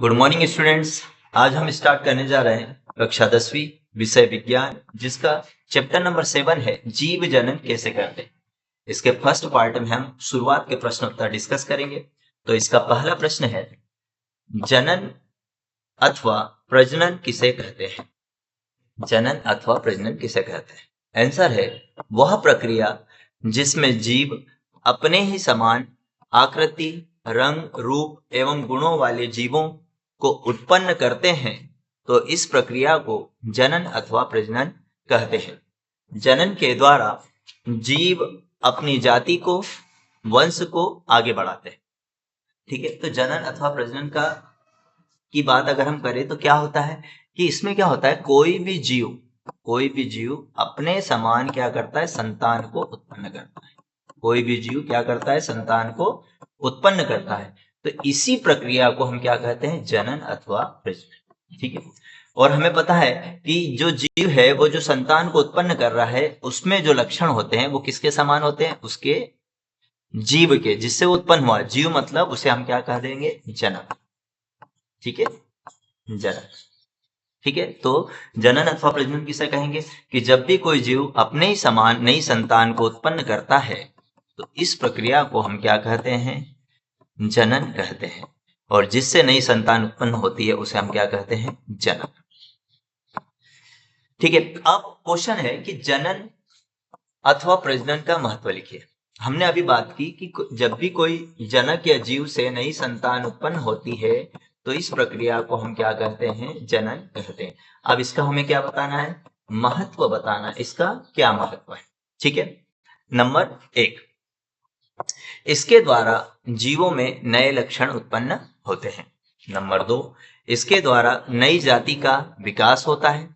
Good morning students. आज हम start करने जा रहे हैं कक्षा 10वीं विषय विज्ञान, जिसका चैप्टर नंबर 7 है जीव जनन कैसे करते हैं। इसके फर्स्ट पार्ट में हम शुरुआत के प्रश्न उत्तर डिस्कस करेंगे। तो इसका पहला प्रश्न है, जनन अथवा प्रजनन किसे कहते हैं। जनन अथवा प्रजनन किसे कहते हैं। आंसर है वह प्रक्रिया जिसमें जीव अपने ही समान आकृति, रंग, रूप एवं गुणों वाले जीवों को उत्पन्न करते हैं, तो इस प्रक्रिया को जनन अथवा प्रजनन कहते हैं। जनन के द्वारा जीव अपनी जाति को, वंश को आगे बढ़ाते हैं। ठीक है, तो जनन अथवा प्रजनन की बात अगर हम करें तो क्या होता है कि इसमें क्या होता है, कोई भी जीव अपने समान क्या करता है, संतान को उत्पन्न करता है। कोई भी जीव क्या करता है, संतान को उत्पन्न करता है। तो इसी प्रक्रिया को हम क्या कहते हैं, जनन अथवा प्रजनन। ठीक है, और हमें पता है कि जो जीव है वो जो संतान को उत्पन्न कर रहा है, उसमें जो लक्षण होते हैं वो किसके समान होते हैं, उसके जीव के, जिससे वो उत्पन्न हुआ। जीव मतलब उसे हम क्या कह देंगे, जनक। ठीक है, जनक। ठीक है, तो जनन अथवा प्रजनन किसे कहेंगे कि जब भी कोई जीव अपने ही समान नई संतान को उत्पन्न करता है, तो इस प्रक्रिया को हम क्या कहते हैं, जनन कहते हैं। और जिससे नई संतान उत्पन्न होती है उसे हम क्या कहते हैं, जनक। ठीक है, अब क्वेश्चन है कि जनन अथवा प्रजनन का महत्व लिखिए। हमने अभी बात की कि जब भी कोई जनक या जीव से नई संतान उत्पन्न होती है, तो इस प्रक्रिया को हम क्या कहते हैं, जनन कहते हैं। अब इसका हमें क्या बताना है, महत्व बताना, इसका क्या महत्व है। ठीक है, नंबर 1, इसके द्वारा जीवों में नए लक्षण उत्पन्न होते हैं। नंबर 2, इसके द्वारा नई जाति का विकास होता है।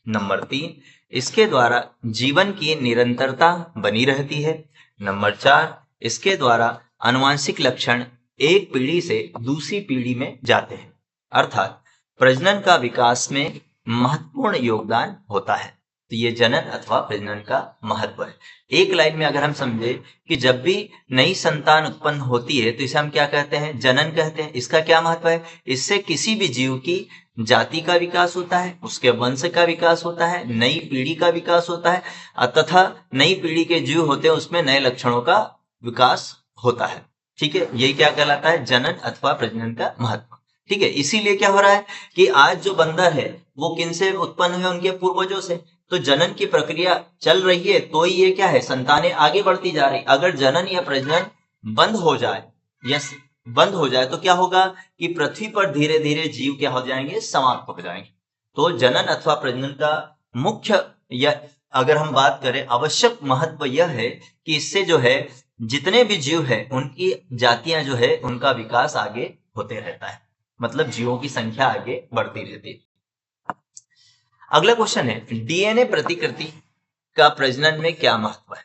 नंबर 3, इसके द्वारा जीवन की निरंतरता बनी रहती है। नंबर 4, इसके द्वारा आनुवंशिक लक्षण एक पीढ़ी से दूसरी पीढ़ी में जाते हैं, अर्थात प्रजनन का विकास में महत्वपूर्ण योगदान होता है। तो ये जनन अथवा प्रजनन का महत्व है। एक लाइन में अगर हम समझे कि जब भी नई संतान उत्पन्न होती है तो इसे हम क्या कहते हैं, जनन कहते हैं। इसका क्या महत्व है, इससे किसी भी जीव की जाति का विकास होता है, उसके वंश का विकास होता है, नई पीढ़ी का विकास होता है, तथा नई पीढ़ी के जीव होते हैं उसमें नए लक्षणों का विकास होता है। ठीक है, यही क्या कहलाता है, जनन अथवा प्रजनन का महत्व। ठीक है, इसीलिए क्या हो रहा है कि आज जो बंदर है वो किनसे उत्पन्न हुए, उनके पूर्वजों से। तो जनन की प्रक्रिया चल रही है तो ये क्या है, संतानें आगे बढ़ती जा रही। अगर जनन या प्रजनन बंद हो जाए तो क्या होगा कि पृथ्वी पर धीरे धीरे जीव क्या हो जाएंगे, समाप्त हो जाएंगे। तो जनन अथवा प्रजनन का मुख्य, या अगर हम बात करें आवश्यक महत्व यह है कि इससे जो है जितने भी जीव है उनकी जातियां जो है उनका विकास आगे होते रहता है, मतलब जीवों की संख्या आगे बढ़ती रहती है। अगला क्वेश्चन है, डीएनए प्रतिकृति का प्रजनन में क्या महत्व है।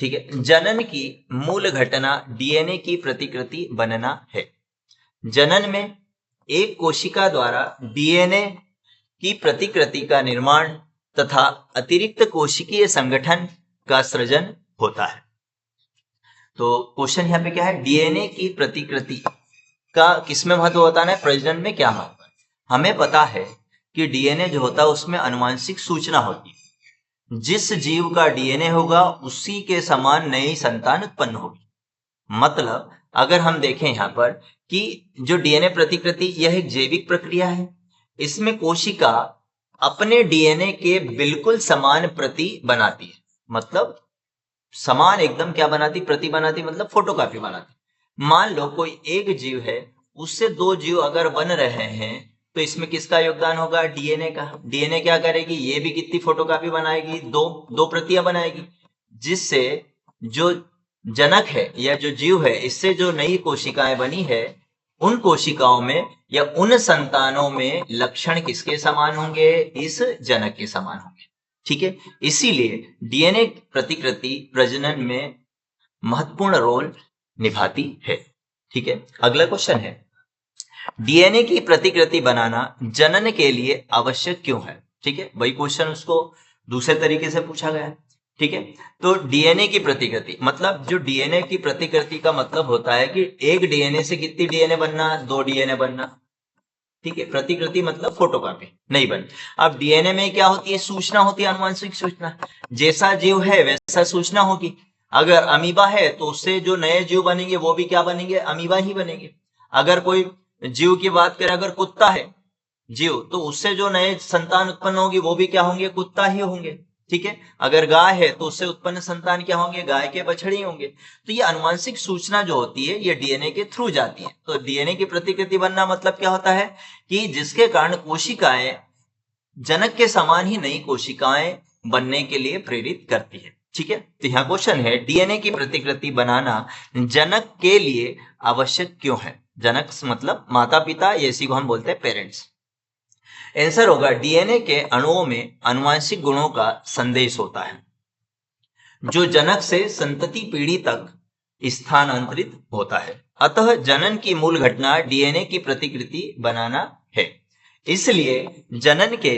ठीक है, जनन की मूल घटना डीएनए की प्रतिकृति बनना है। जनन में एक कोशिका द्वारा डीएनए की प्रतिकृति का निर्माण तथा अतिरिक्त कोशिकीय संगठन का सृजन होता है। तो क्वेश्चन यहाँ पे क्या है, डीएनए की प्रतिकृति का किसमें महत्व होता है, प्रजनन में क्या महत्व है। हमें पता है कि डीएनए जो होता है उसमें आनुवंशिक सूचना होती है। जिस जीव का डीएनए होगा उसी के समान नई संतान उत्पन्न होगी। मतलब अगर हम देखें यहाँ पर कि जो डीएनए प्रतिकृति यह एक जैविक प्रक्रिया है। इसमें कोशिका अपने डीएनए के बिल्कुल समान प्रति बनाती है, मतलब समान एकदम क्या बनाती, प्रति बनाती, मतलब फोटोकॉपी बनाती। मान लो कोई एक जीव है, उससे दो जीव अगर बन रहे हैं तो इसमें किसका योगदान होगा, डीएनए का। डीएनए क्या करेगी, ये भी कितनी फोटोकॉपी बनाएगी, दो प्रतियां बनाएगी, जिससे जो जनक है या जो जीव है, इससे जो नई कोशिकाएं बनी है, उन कोशिकाओं में या उन संतानों में लक्षण किसके समान होंगे, इस जनक के समान होंगे। ठीक है, इसीलिए डीएनए प्रतिकृति प्रजनन में महत्वपूर्ण रोल निभाती है। ठीक है, अगला क्वेश्चन है, डीएनए की प्रतिकृति बनाना जनन के लिए आवश्यक क्यों है। ठीक है, वही क्वेश्चन उसको दूसरे तरीके से पूछा गया है ठीक है। तो डीएनए की प्रतिकृति मतलब जो डीएनए की प्रतिकृति का मतलब होता है कि एक डीएनए से कितनी डीएनए बनना, 2 डीएनए बनना। ठीक है, प्रतिकृति मतलब फोटोकॉपी नहीं बन। अब डीएनए में क्या होती है, सूचना होती है, आनुवंशिक सूचना। जैसा जीव है वैसा सूचना होगी। अगर अमीबा है तो उससे जो नए जीव बनेंगे वो भी क्या बनेंगे, अमीबा ही बनेंगे। अगर कोई जीव की बात करें, अगर कुत्ता है जीव, तो उससे जो नए संतान उत्पन्न होगी वो भी क्या होंगे, कुत्ता ही होंगे। ठीक है। अगर गाय है तो उससे उत्पन्न संतान क्या होंगे, गाय के बछड़े होंगे। तो ये आनुवंशिक सूचना जो होती है ये डीएनए के थ्रू जाती है। तो डीएनए की प्रतिकृति बनना मतलब क्या होता है कि जिसके कारण कोशिकाएं जनक के समान ही नई कोशिकाएं बनने के लिए प्रेरित करती है। ठीक है। तो यहाँ क्वेश्चन है, डीएनए की प्रतिकृति बनाना जनक के लिए आवश्यक क्यों है। जनक मतलब माता पिता, ये इसी को हम बोलते हैं पेरेंट्स। आंसर होगा, डीएनए के अणुओं में आनुवंशिक गुणों का संदेश होता है जो जनक से संतति पीढ़ी तक स्थानांतरित होता है। अतः जनन की मूल घटना डीएनए की प्रतिकृति बनाना है। इसलिए जनन के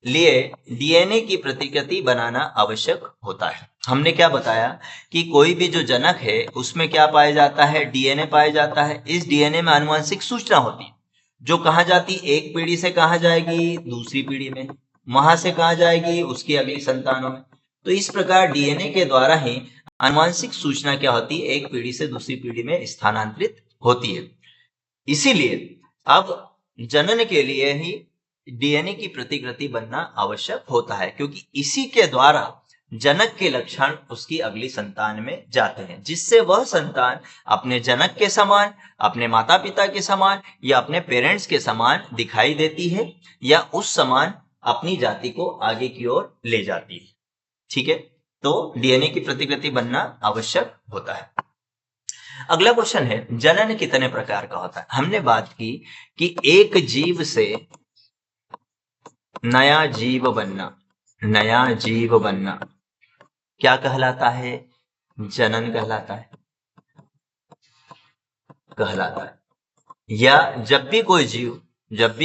लिए डीएनए की प्रतिकृति बनाना आवश्यक होता है। हमने क्या बताया कि कोई भी जो जनक है उसमें क्या पाया जाता है, डीएनए पाया जाता है। इस डीएनए में आनुवंशिक सूचना होती है जो कहाँ जाती, एक पीढ़ी से कहाँ जाएगी, दूसरी पीढ़ी में, वहां से कहाँ जाएगी, उसकी अगली संतानों में। तो इस प्रकार डीएनए के द्वारा ही आनुवंशिक सूचना क्या होती है, एक पीढ़ी से दूसरी पीढ़ी में स्थानांतरित होती है। इसीलिए अब जनन के लिए ही डीएनए की प्रतिकृति बनना आवश्यक होता है, क्योंकि इसी के द्वारा जनक के लक्षण उसकी अगली संतान में जाते हैं, जिससे वह संतान अपने जनक के समान, अपने माता पिता के समान या अपने पेरेंट्स के समान दिखाई देती है, या उस समान अपनी जाति को आगे की ओर ले जाती है। ठीक है। तो डीएनए की प्रतिकृति बनना आवश्यक होता है। अगला क्वेश्चन है, जनन कितने प्रकार का होता है। हमने बात की कि एक जीव से नया जीव बनना, नया जीव बनना क्या कहलाता है, जनन कहलाता है, या जब भी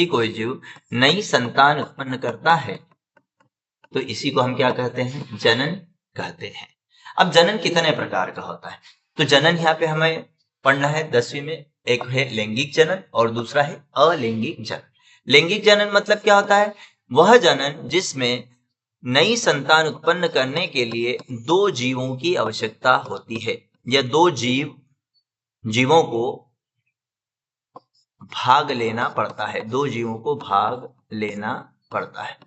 कोई जीव नई संतान उत्पन्न करता है तो इसी को हम क्या कहते हैं, जनन कहते हैं। अब जनन कितने प्रकार का होता है, तो जनन यहाँ पे हमें पढ़ना है 10वीं में। एक है लैंगिक जनन और दूसरा है अलैंगिक जनन। लैंगिक जनन मतलब क्या होता है, वह जनन जिसमें नई संतान उत्पन्न करने के लिए 2 जीवों की आवश्यकता होती है, या 2 जीवों को भाग लेना पड़ता है, 2 जीवों को भाग लेना पड़ता है।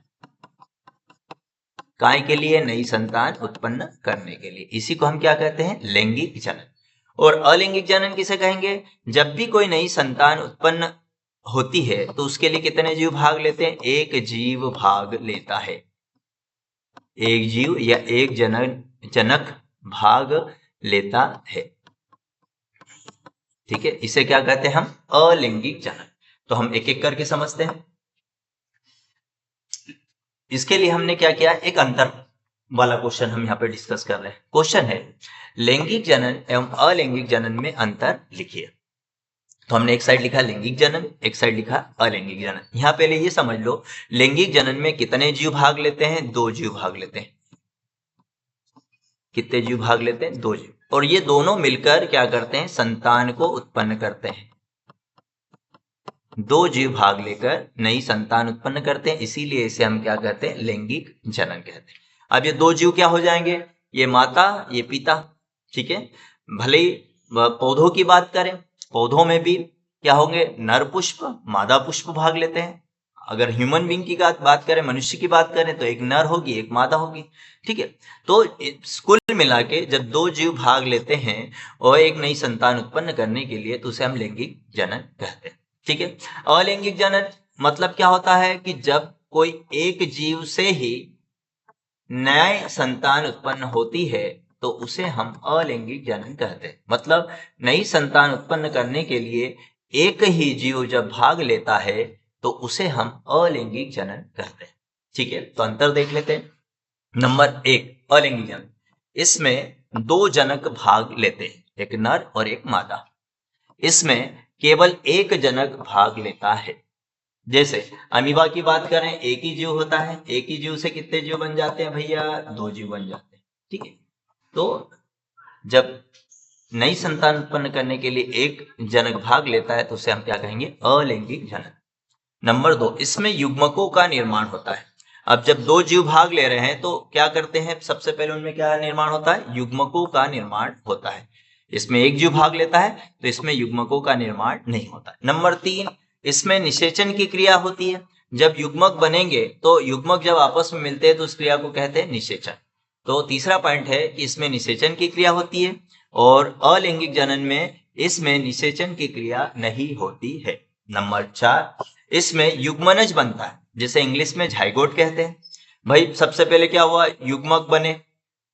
काय के लिए, नई संतान उत्पन्न करने के लिए। इसी को हम क्या कहते हैं, लैंगिक जनन। और अलैंगिक जनन किसे कहेंगे, जब भी कोई नई संतान उत्पन्न होती है तो उसके लिए कितने जीव भाग लेते हैं, एक जीव भाग लेता है। एक जीव या एक जनक भाग लेता है। ठीक है, इसे क्या कहते हैं हम, अलैंगिक जनन। तो हम एक एक करके समझते हैं। इसके लिए हमने क्या किया, एक अंतर वाला क्वेश्चन हम यहाँ पे डिस्कस कर रहे हैं। क्वेश्चन है, लैंगिक जनन एवं अलैंगिक जनन में अंतर लिखिए। तो हमने एक साइड लिखा लैंगिक जनन, एक साइड लिखा अलैंगिक जनन। यहाँ पहले ये समझ लो, लैंगिक जनन में कितने जीव भाग लेते हैं, 2 जीव भाग लेते हैं। कितने जीव भाग लेते हैं, 2 जीव। और ये दोनों मिलकर क्या करते हैं, संतान को उत्पन्न करते हैं। 2 जीव भाग लेकर नई संतान उत्पन्न करते हैं, इसीलिए इसे हम क्या कहते हैं, लैंगिक जनन कहते हैं। अब ये 2 जीव क्या हो जाएंगे, ये माता, ये पिता। ठीक है। भले ही पौधों की बात करें, पौधों में भी क्या होंगे, नर पुष्प, मादा पुष्प भाग लेते हैं। अगर ह्यूमन बीइंग की बात करें, मनुष्य की बात करें, तो एक नर होगी, एक मादा होगी। ठीक है। तो कुल मिला के जब 2 जीव भाग लेते हैं और एक नई संतान उत्पन्न करने के लिए, तो उसे हम लैंगिक जनन कहते हैं। ठीक है। अलैंगिक जनन मतलब क्या होता है कि जब कोई एक जीव से ही नई संतान उत्पन्न होती है तो उसे हम अलैंगिक जनन कहते हैं। मतलब नई संतान उत्पन्न करने के लिए एक ही जीव जब भाग लेता है तो उसे हम अलैंगिक जनन कहते हैं। ठीक है। तो अंतर देख लेते हैं। नंबर 1, अलैंगिक जनन, इसमें 2 जनक भाग लेते हैं, एक नर और एक मादा। इसमें केवल एक जनक भाग लेता है। जैसे अमीबा की बात करें, एक ही जीव होता है, एक ही जीव से कितने जीव बन जाते हैं भैया, 2 जीव बन जाते हैं। ठीक है, तो जब नई संतान उत्पन्न करने के लिए एक जनक भाग लेता है तो उसे हम क्या कहेंगे? अलैंगिक जनन। नंबर 2, इसमें युग्मकों का निर्माण होता है। अब जब दो जीव भाग ले रहे हैं तो क्या करते हैं? सबसे पहले उनमें क्या निर्माण होता है? युग्मकों का निर्माण होता है। इसमें एक जीव भाग लेता है तो इसमें युग्मकों का निर्माण नहीं होता। नंबर 3, इसमें निषेचन की क्रिया होती है। जब युग्मक बनेंगे तो युग्मक जब आपस में मिलते हैं तो उस क्रिया को कहते हैं निषेचन। तो तीसरा पॉइंट है कि इसमें निषेचन की क्रिया होती है और अलैंगिक जनन में इसमें निषेचन की क्रिया नहीं होती है। नंबर 4, इसमें युग्मनज बनता है, जिसे इंग्लिश में झाइगोट कहते हैं। भाई सबसे पहले क्या हुआ? युग्मक बने,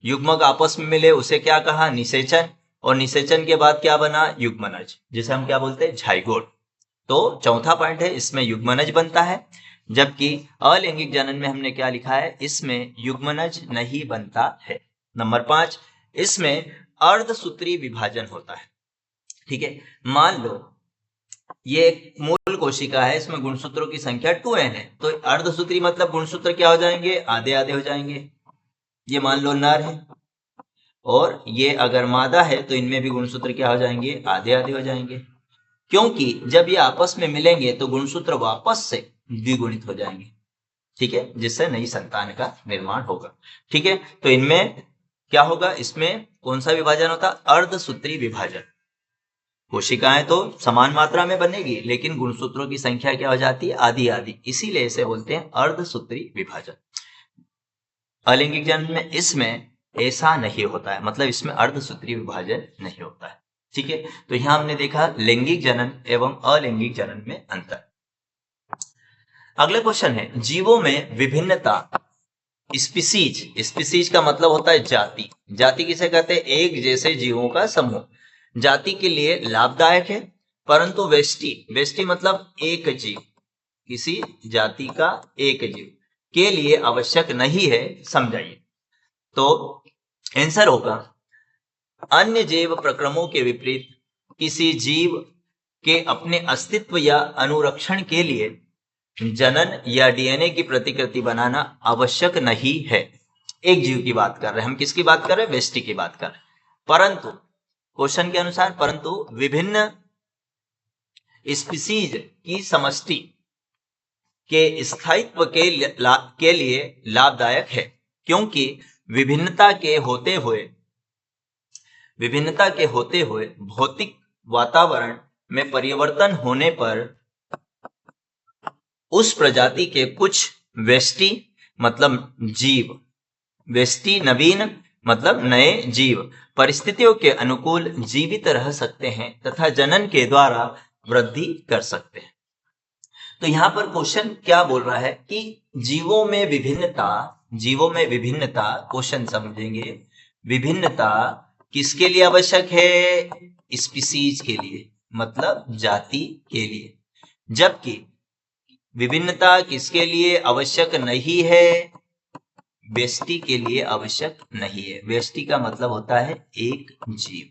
युग्मक आपस में मिले, उसे क्या कहा? निषेचन। और निषेचन के बाद क्या बना? युग्मनज, जिसे हम क्या बोलते हैं? झाइगोट। तो चौथा पॉइंट है, इसमें युग्मनज बनता है, जबकि अलैंगिक जनन में हमने क्या लिखा है? इसमें युग्मनज नहीं बनता है। नंबर 5, इसमें अर्धसूत्री विभाजन होता है। ठीक है, मान लो ये एक मूल कोशिका है, इसमें गुणसूत्रों की संख्या 2n है, तो अर्धसूत्री मतलब गुणसूत्र क्या हो जाएंगे? आधे आधे हो जाएंगे। ये मान लो नर है और ये अगर मादा है तो इनमें भी गुणसूत्र क्या हो जाएंगे? आधे आधे हो जाएंगे, क्योंकि जब ये आपस में मिलेंगे तो गुणसूत्र वापस से द्विगुणित हो जाएंगे। ठीक है, जिससे नई संतान का निर्माण होगा। ठीक है, तो इनमें क्या होगा? इसमें कौन सा विभाजन होता? अर्धसूत्री विभाजन। कोशिकाएं तो समान मात्रा में बनेगी लेकिन गुणसूत्रों की संख्या क्या हो जाती है? आधी आधी, इसीलिए इसे बोलते हैं अर्धसूत्री विभाजन। अलैंगिक जनन में इसमें ऐसा नहीं होता है, मतलब इसमें अर्धसूत्री विभाजन नहीं होता है। ठीक है, तो यहां हमने देखा लैंगिक जनन एवं अलैंगिक जनन में अंतर। अगला क्वेश्चन है, जीवों में विभिन्नता। स्पीसीज, स्पीसीज का मतलब होता है जाति। जाति किसे कहते हैं? एक जैसे जीवों का समूह। जाति के लिए लाभदायक है, परंतु व्यष्टि, व्यष्टि मतलब एक जीव, किसी जाति का एक जीव के लिए आवश्यक नहीं है। समझाइए। तो आंसर होगा, अन्य जैव प्रक्रमों के विपरीत किसी जीव के अपने अस्तित्व या अनुरक्षण के लिए जनन या डीएनए की प्रतिकृति बनाना आवश्यक नहीं है। एक जीव की बात कर रहे हैं हम, किसकी बात कर रहे हैं? व्यष्टि की बात कर रहे हैं। परंतु क्वेश्चन के अनुसार, परंतु विभिन्न स्पीसीज की समष्टि के स्थायित्व के लिए लाभदायक है, क्योंकि विभिन्नता के होते हुए भौतिक वातावरण में परिवर्तन होने पर उस प्रजाति के कुछ व्यष्टि मतलब जीव, व्यष्टि नवीन मतलब नए जीव, परिस्थितियों के अनुकूल जीवित रह सकते हैं तथा जनन के द्वारा वृद्धि कर सकते हैं। तो यहां पर क्वेश्चन क्या बोल रहा है कि जीवों में विभिन्नता, क्वेश्चन समझेंगे, विभिन्नता किसके लिए आवश्यक है? स्पीसीज के लिए, मतलब जाति के लिए। जबकि विभिन्नता किसके लिए आवश्यक नहीं है? व्यष्टि के लिए आवश्यक नहीं है। व्यष्टि का मतलब होता है एक जीव,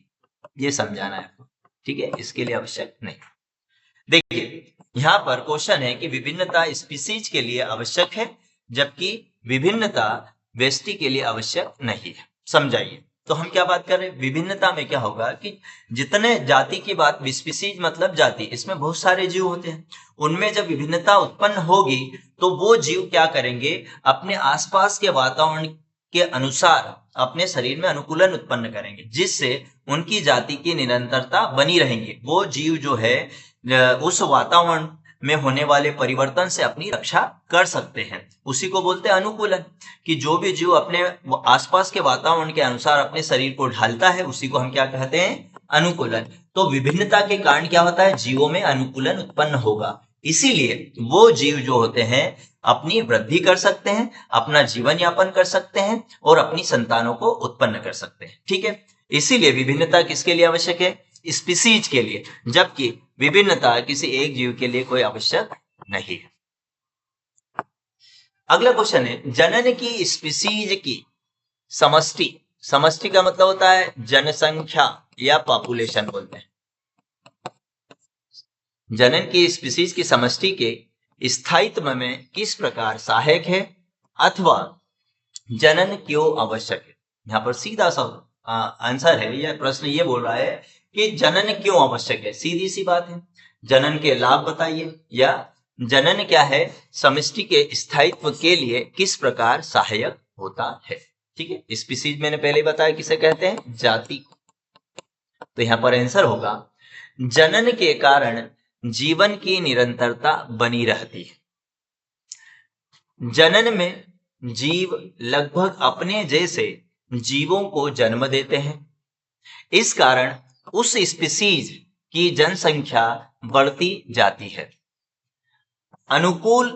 ये समझाना है आपको। ठीक है, इसके लिए आवश्यक नहीं। देखिए यहां पर क्वेश्चन है कि विभिन्नता स्पीसीज के लिए आवश्यक है, जबकि विभिन्नता व्यष्टि के लिए आवश्यक नहीं है। समझाइए। तो हम क्या बात कर रहे हैं? विभिन्नता में क्या होगा कि जितने जाति की बात, स्पीसीज मतलब जाति, इसमें बहुत सारे जीव होते हैं, उनमें जब विभिन्नता उत्पन्न होगी तो वो जीव क्या करेंगे? अपने आसपास के वातावरण के अनुसार अपने शरीर में अनुकूलन उत्पन्न करेंगे, जिससे उनकी जाति की निरंतरता बनी रहेंगी। वो जीव जो है उस वातावरण में होने वाले परिवर्तन से अपनी रक्षा कर सकते हैं। उसी को बोलते हैं अनुकूलन, कि जो भी जीव अपने आसपास के वातावरण के अनुसार अपने शरीर को ढालता है उसी को हम क्या कहते हैं? अनुकूलन। तो विभिन्नता के कारण क्या होता है? जीवों में अनुकूलन उत्पन्न होगा, इसीलिए वो जीव जो होते हैं अपनी वृद्धि कर सकते हैं, अपना जीवन यापन कर सकते हैं और अपनी संतानों को उत्पन्न कर सकते हैं। ठीक है, इसीलिए विभिन्नता किसके लिए आवश्यक है? स्पीसीज के लिए, जबकि विभिन्नता किसी एक जीव के लिए कोई आवश्यक नहीं है। अगला क्वेश्चन है, जनन की स्पीसीज की समष्टि। समष्टि का मतलब होता है जनसंख्या या पॉपुलेशन बोलते हैं। जनन की स्पीसीज की समष्टि के स्थायित्व में किस प्रकार सहायक है अथवा जनन क्यों आवश्यक है? यहाँ पर सीधा सा आंसर है, यह प्रश्न ये बोल रहा है कि जनन क्यों आवश्यक है। सीधी सी बात है, जनन के लाभ बताइए, या जनन क्या है, समष्टि के स्थायित्व के लिए किस प्रकार सहायक होता है। ठीक है, स्पीसीज मैंने पहले बताया किसे कहते हैं, जाति को। तो यहाँ पर आंसर होगा जनन के कारण जीवन की निरंतरता बनी रहती है। जनन में जीव लगभग अपने जैसे जीवों को जन्म देते हैं। इस कारण उस स्पीसीज की जनसंख्या बढ़ती जाती है। अनुकूल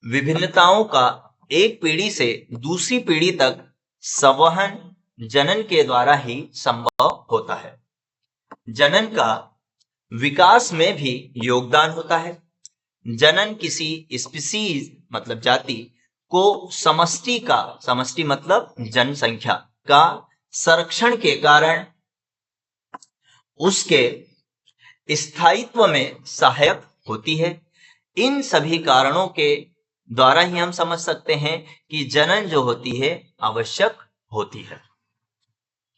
विभिन्नताओं का एक पीढ़ी से दूसरी पीढ़ी तक संवहन जनन के द्वारा ही संभव होता है। जनन का विकास में भी योगदान होता है। जनन किसी स्पीसीज मतलब जाति को समष्टि मतलब जनसंख्या का संरक्षण के कारण उसके स्थायित्व में सहायक होती है। इन सभी कारणों के द्वारा ही हम समझ सकते हैं कि जनन जो होती है आवश्यक होती है।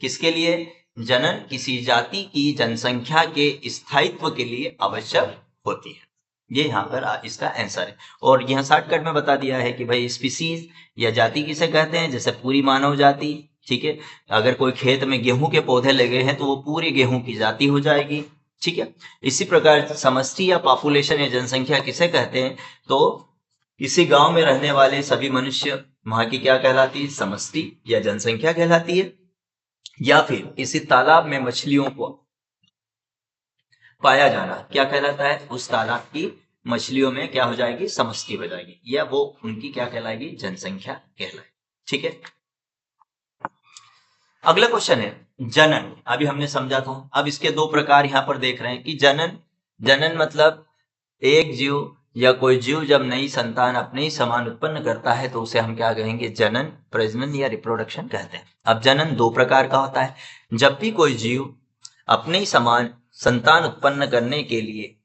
किसके लिए? जनन किसी जाति की जनसंख्या के स्थायित्व के लिए आवश्यक होती है। ये यहाँ पर इसका आंसर है। और यहाँ शॉर्टकट में बता दिया है कि भाई स्पीसीज या जाति किसे कहते हैं, जैसे पूरी मानव जाति। ठीक है, अगर कोई खेत में गेहूं के पौधे लगे हैं तो वो पूरी गेहूं की जाति हो जाएगी। ठीक है, इसी प्रकार समष्टि या पॉपुलेशन या जनसंख्या किसे कहते हैं, तो किसी गांव में रहने वाले सभी मनुष्य वहां की क्या कहलाती है, समष्टि या जनसंख्या कहलाती है। या फिर किसी तालाब में मछलियों को पाया जाना क्या कहलाता है, उस तालाब की मछलियों में क्या हो जाएगी, समष्टि हो जाएगी, या वो उनकी क्या कहलाएगी, जनसंख्या कहलाएगी। ठीक है, अगला क्वेश्चन है जनन। अभी हमने समझा था, अब इसके दो प्रकार यहां पर देख रहे हैं कि जनन मतलब एक जीव या कोई जीव जब नई संतान अपने ही समान उत्पन्न करता है तो उसे हम क्या कहेंगे, जनन, प्रजनन या रिप्रोडक्शन कहते हैं। अब जनन दो प्रकार का होता है। जब भी कोई जीव अपने ही समान संतान उत्पन्न करने के लिए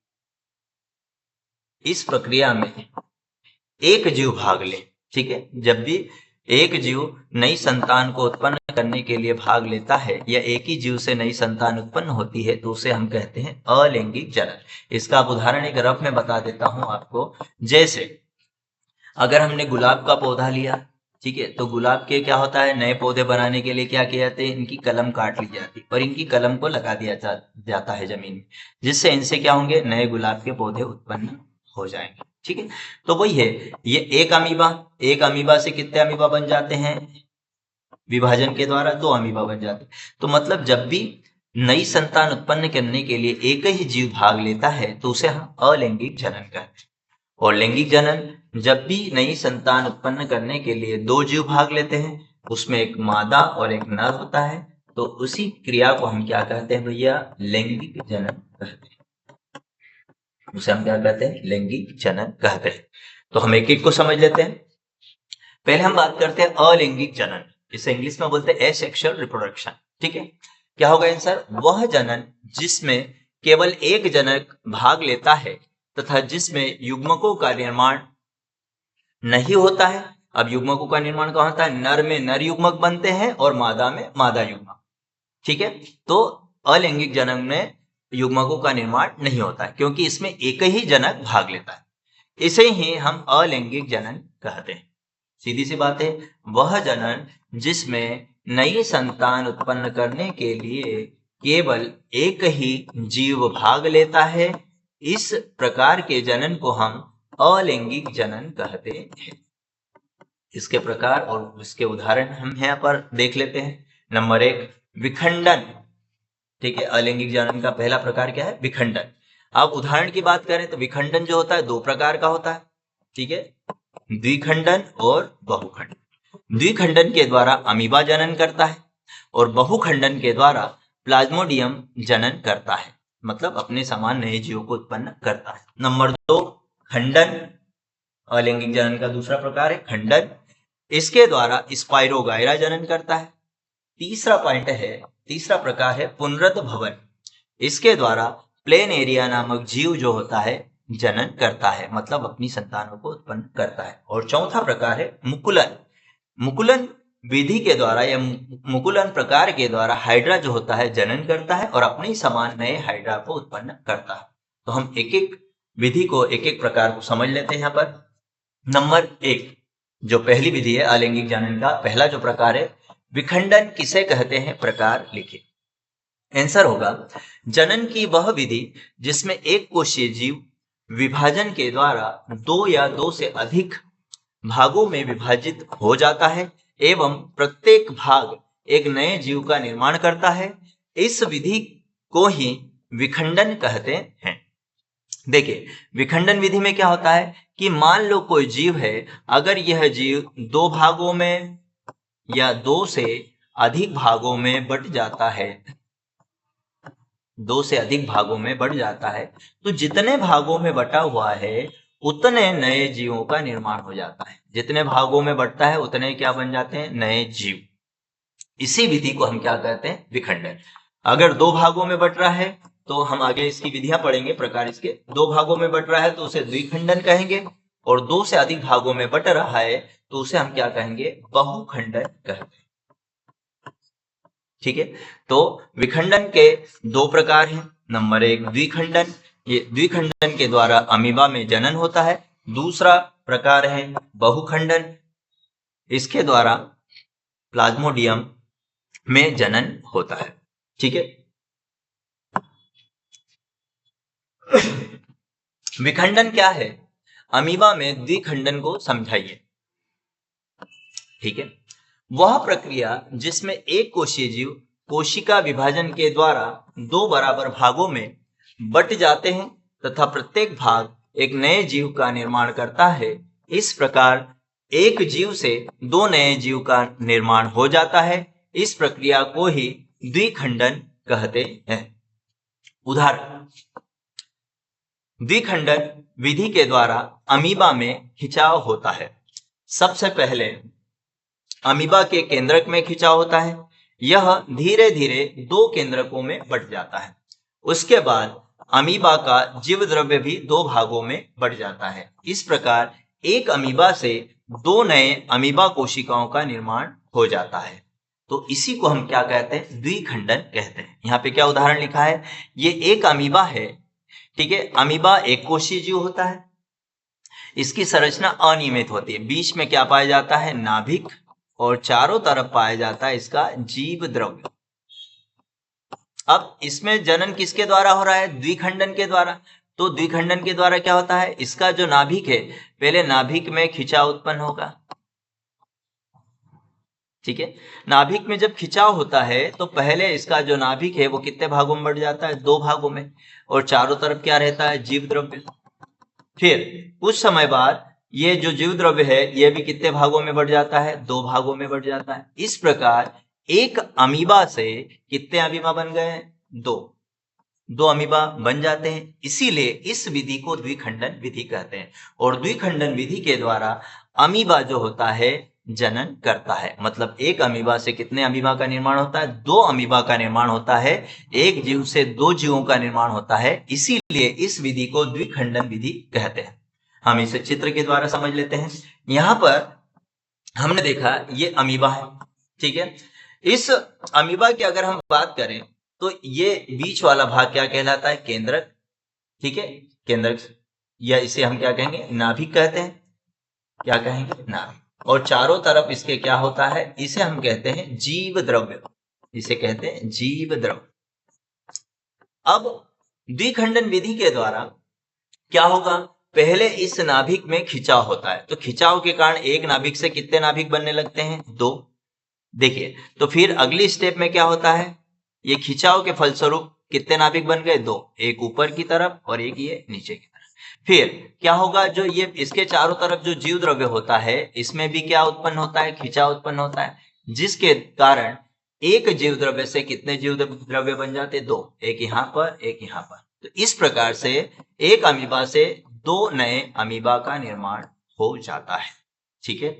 इस प्रक्रिया में एक जीव भाग ले, ठीक है, जब भी एक जीव नई संतान को उत्पन्न करने के लिए भाग लेता है या एक ही जीव से नई संतान उत्पन्न होती है तो उसे हम कहते हैं अलैंगिक जनन। इसका आप उदाहरण एक रफ में बता देता हूं आपको। जैसे अगर हमने गुलाब का पौधा लिया, ठीक है, तो गुलाब के क्या होता है, नए पौधे बनाने के लिए क्या किया जाता है, इनकी कलम काट ली जाती है और इनकी कलम को लगा दिया जाता है जमीन में, जिससे इनसे क्या होंगे, नए गुलाब के पौधे उत्पन्न हो जाएंगे। ठीक है, तो वही है, ये एक अमीबा से कितने अमीबा बन जाते हैं, विभाजन के द्वारा 2 अमीबा बन जाते हैं। तो मतलब जब भी नई संतान उत्पन्न करने के लिए एक ही जीव भाग लेता है तो उसे हम अलैंगिक जनन कहते हैं। और लैंगिक जनन जब भी नई संतान उत्पन्न करने के लिए 2 जीव भाग लेते हैं, उसमें एक मादा और एक नर होता है, तो उसी क्रिया को हम क्या कहते हैं भैया, लैंगिक जनन कहते हैं। उसे हम क्या कहते हैं, लैंगिक जनन कहते हैं। तो हम एक एक को समझ लेते हैं। पहले हम बात करते हैं अलैंगिक जनन, इसे इंग्लिश में बोलते हैं एसेक्सुअल रिप्रोडक्शन। ठीक है, क्या होगा आंसर, वह जनन जिसमें केवल एक जनक भाग लेता है तथा जिसमें युग्मकों का निर्माण नहीं होता है। अब युग्मकों का निर्माण कहाँ होता है, नर में नर युग्मक बनते हैं और मादा में मादा युग्मक। ठीक है, तो अलैंगिक जनन में युग्मकों का निर्माण नहीं होता है क्योंकि इसमें एक ही जनक भाग लेता है। इसे ही हम अलैंगिक जनन कहते हैं। सीधी सी बात है, वह जनन जिसमें नई संतान उत्पन्न करने के लिए केवल एक ही जीव भाग लेता है, इस प्रकार के जनन को हम अलैंगिक जनन कहते हैं। इसके प्रकार और इसके उदाहरण हम यहाँ पर देख लेते हैं। नंबर 1, विखंडन। ठीक है, अलैंगिक जनन का पहला प्रकार क्या है, विखंडन। अब उदाहरण की बात करें तो विखंडन जो होता है 2 प्रकार का होता है। ठीक है, द्विखंडन और बहुखंडन। द्विखंडन के द्वारा अमीबा जनन करता है और बहुखंडन के द्वारा प्लाज्मोडियम जनन करता है, मतलब अपने समान नए जीवों को उत्पन्न करता है। नंबर 2, खंडन। अलैंगिक जनन का दूसरा प्रकार है खंडन। इसके द्वारा स्पाइरोगायरा जनन करता है। तीसरा प्रकार है पुनरुत्थ भवन। इसके द्वारा प्लेन एरिया नामक जीव जो होता है जनन करता है, मतलब अपनी संतानों को उत्पन्न करता है। और चौथा प्रकार है मुकुलन। मुकुलन विधि के द्वारा या मुकुलन प्रकार के द्वारा हाइड्रा जो होता है जनन करता है और अपने ही समान नए हाइड्रा को उत्पन्न करता है। तो हम एक एक विधि को एक एक प्रकार को समझ लेते हैं। यहाँ पर नंबर 1 जो पहली विधि है अलैंगिक जनन का पहला जो प्रकार है, विखंडन किसे कहते हैं, प्रकार लिखिए। आंसर होगा जनन की वह विधि जिसमें एक कोशीय जीव विभाजन के द्वारा 2 या 2 से अधिक भागों में विभाजित हो जाता है एवं प्रत्येक भाग एक नए जीव का निर्माण करता है। इस विधि को ही विखंडन कहते हैं। देखिए विखंडन विधि में क्या होता है कि मान लो कोई जीव है, अगर यह जीव 2 भागों में या 2 से अधिक भागों में बट जाता है, 2 से अधिक भागों में बढ़ जाता है, तो जितने भागों में बटा हुआ है उतने नए जीवों का निर्माण हो जाता है। जितने भागों में बढ़ता है उतने क्या बन जाते हैं, नए जीव। इसी विधि को हम क्या कहते हैं, विखंडन। अगर 2 भागों में बट रहा है तो हम आगे इसकी विधियां पढ़ेंगे, प्रकार इसके। 2 भागों में बट रहा है तो उसे द्विखंडन कहेंगे, और 2 से अधिक भागों में बट रहा है तो उसे हम क्या कहेंगे, बहुखंडन कहते हैं। ठीक है, तो विखंडन के 2 प्रकार हैं। नंबर 1 द्विखंडन, ये द्विखंडन के द्वारा अमीबा में जनन होता है। दूसरा प्रकार है बहुखंडन, इसके द्वारा प्लाज्मोडियम में जनन होता है। ठीक है, विखंडन क्या है, अमीबा में द्विखंडन को समझाइए। ठीक है, वह प्रक्रिया जिसमें एक कोशीय जीव कोशिका विभाजन के द्वारा 2 बराबर भागों में बट जाते हैं तथा प्रत्येक भाग एक नए जीव का निर्माण करता है। इस प्रकार एक जीव से 2 नए जीव का निर्माण हो जाता है। इस प्रक्रिया को ही द्विखंडन कहते हैं। उदाहरण, द्विखंडन विधि के द्वारा अमीबा में खिंचाव होता है। सबसे पहले अमीबा के केंद्रक में खिंचाव होता है, यह धीरे धीरे 2 केंद्रकों में बट जाता है। उसके बाद अमीबा का जीव द्रव्य भी 2 भागों में बट जाता है। इस प्रकार एक अमीबा से 2 नए अमीबा कोशिकाओं का निर्माण हो जाता है। तो इसी को हम क्या कहते हैं, द्विखंडन कहते हैं। यहाँ पे क्या उदाहरण लिखा है, ये एक अमीबा है। ठीक है, अमीबा एक कोशीय जीव होता है, इसकी संरचना अनियमित होती है। बीच में क्या पाया जाता है, नाभिक, और चारों तरफ पाया जाता है इसका जीव द्रव्य। अब इसमें जनन किसके द्वारा हो रहा है, द्विखंडन के द्वारा। तो द्विखंडन के द्वारा क्या होता है, इसका जो नाभिक है, पहले नाभिक में खिंचाव उत्पन्न होगा। ठीक है, नाभिक में जब खिंचाव होता है तो पहले इसका जो नाभिक है वो कितने भागों में बढ़ जाता है, 2 भागों में, और चारों तरफ क्या रहता है, जीव द्रव्य। फिर कुछ समय बाद ये जो जीव द्रव्य है ये भी कितने भागों में बढ़ जाता है, 2 भागों में बढ़ जाता है। इस प्रकार एक अमीबा से कितने अमीबा बन गए, 2 अमीबा बन जाते हैं। इसीलिए इस विधि को द्विखंडन विधि कहते हैं। और द्विखंडन विधि के द्वारा अमीबा जो होता है जनन करता है। मतलब एक अमीबा से कितने अमीबा का निर्माण होता है, 2 अमीबा का निर्माण होता है। एक जीव से 2 जीवों का निर्माण होता है। इसीलिए इस विधि को द्विखंडन विधि कहते हैं। हम इसे चित्र के द्वारा समझ लेते हैं। यहाँ पर हमने देखा ये अमीबा है। ठीक है, इस अमीबा की अगर हम बात करें तो ये बीच वाला भाग क्या कहलाता है, केंद्रक। ठीक है, केंद्रक, या इसे हम क्या कहेंगे, नाभिक कहते हैं। क्या कहेंगे, नाभिक। और चारों तरफ इसके क्या होता है, इसे हम कहते हैं जीव द्रव्य। इसे कहते हैं जीव द्रव्य। अब द्विखंडन विधि के द्वारा क्या होगा, पहले इस नाभिक में खिंचाव होता है। तो खिंचाव के कारण एक नाभिक से कितने नाभिक बनने लगते हैं, 2। देखिए, तो फिर अगली स्टेप में क्या होता है, ये खिंचाव के फलस्वरूप कितने नाभिक बन गए, 2। एक ऊपर की तरफ और एक ये नीचे की तरफ। फिर क्या होगा, जो ये इसके चारों तरफ जो जीव द्रव्य होता है इसमें भी क्या उत्पन्न होता है, खिंचाव उत्पन्न होता है, जिसके कारण एक जीव द्रव्य से कितने जीव द्रव्य बन जाते, 2। एक यहाँ पर, एक यहाँ पर। तो इस प्रकार से एक अमीबा से 2 नए अमीबा का निर्माण हो जाता है। ठीक है,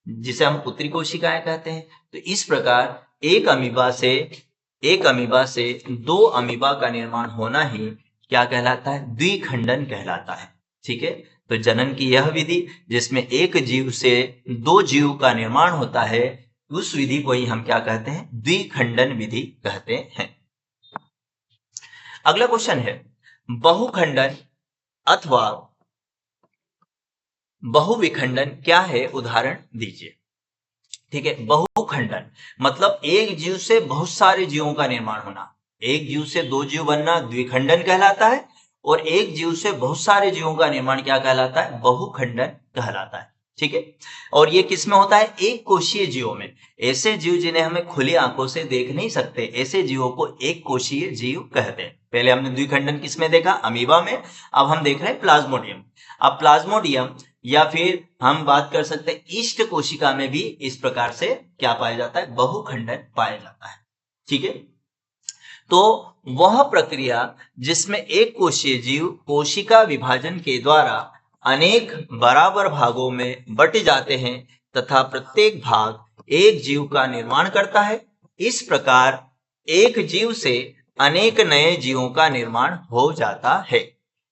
जिसे हम पुत्री कोशिकाएं कहते हैं। तो इस प्रकार एक अमीबा से 2 अमीबा का निर्माण होना ही क्या कहलाता है, द्विखंडन कहलाता है। ठीक है, तो जनन की यह विधि जिसमें एक जीव से 2 जीव का निर्माण होता है उस विधि को ही हम क्या कहते हैं, द्विखंडन विधि कहते हैं। अगला क्वेश्चन है, बहुखंडन अथवा बहुविखंडन क्या है, उदाहरण दीजिए। ठीक है, बहुखंडन मतलब एक जीव से बहुत सारे जीवों का निर्माण होना। एक जीव से दो जीव बनना द्विखंडन कहलाता है, और एक जीव से बहुत सारे जीवों का निर्माण क्या कहलाता है, बहुखंडन कहलाता है। ठीक है, और ये किस में होता है, एक कोशीय जीवों में। ऐसे जीव जिन्हें हमें खुली आंखों से देख नहीं सकते, ऐसे जीवों को एक कोशीय जीव कहते हैं। पहले हमने द्विखंडन किस में देखा, अमीबा में। अब हम देख रहे हैं प्लाज्मोडियम। अब प्लाज्मोडियम या फिर हम बात कर सकते हैं ईस्ट कोशिका में भी इस प्रकार से क्या पाया जाता है, बहुखंडन पाया जाता है। ठीक है, तो वह प्रक्रिया जिसमें एक कोशीय जीव कोशिका विभाजन के द्वारा अनेक बराबर भागों में बट जाते हैं तथा प्रत्येक भाग एक जीव का निर्माण करता है। इस प्रकार एक जीव से अनेक नए जीवों का निर्माण हो जाता है।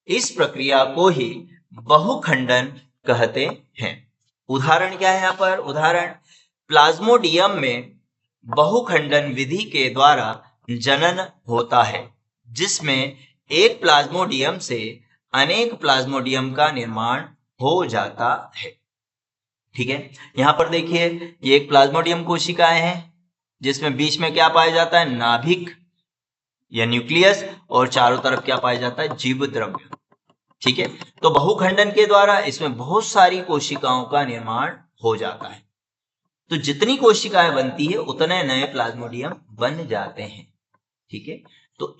इस प्रक्रिया को ही बहुखंडन कहते हैं। उदाहरण क्या है यहाँ पर, उदाहरण प्लाज्मोडियम में बहुखंडन विधि के द्वारा जनन होता है, जिसमें एक प्लाज्मोडियम से अनेक प्लाज्मोडियम का निर्माण हो जाता है। ठीक है, यहां पर देखिए ये एक प्लाज्मोडियम कोशिकाएं हैं, जिसमें बीच में क्या पाया जाता है, नाभिक या न्यूक्लियस, और चारों तरफ क्या पाया जाता है, जीव द्रव्य। ठीक है, तो बहुखंडन के द्वारा इसमें बहुत सारी कोशिकाओं का निर्माण हो जाता है। तो जितनी कोशिकाएं बनती है उतने नए प्लाज्मोडियम बन जाते हैं। ठीक है, तो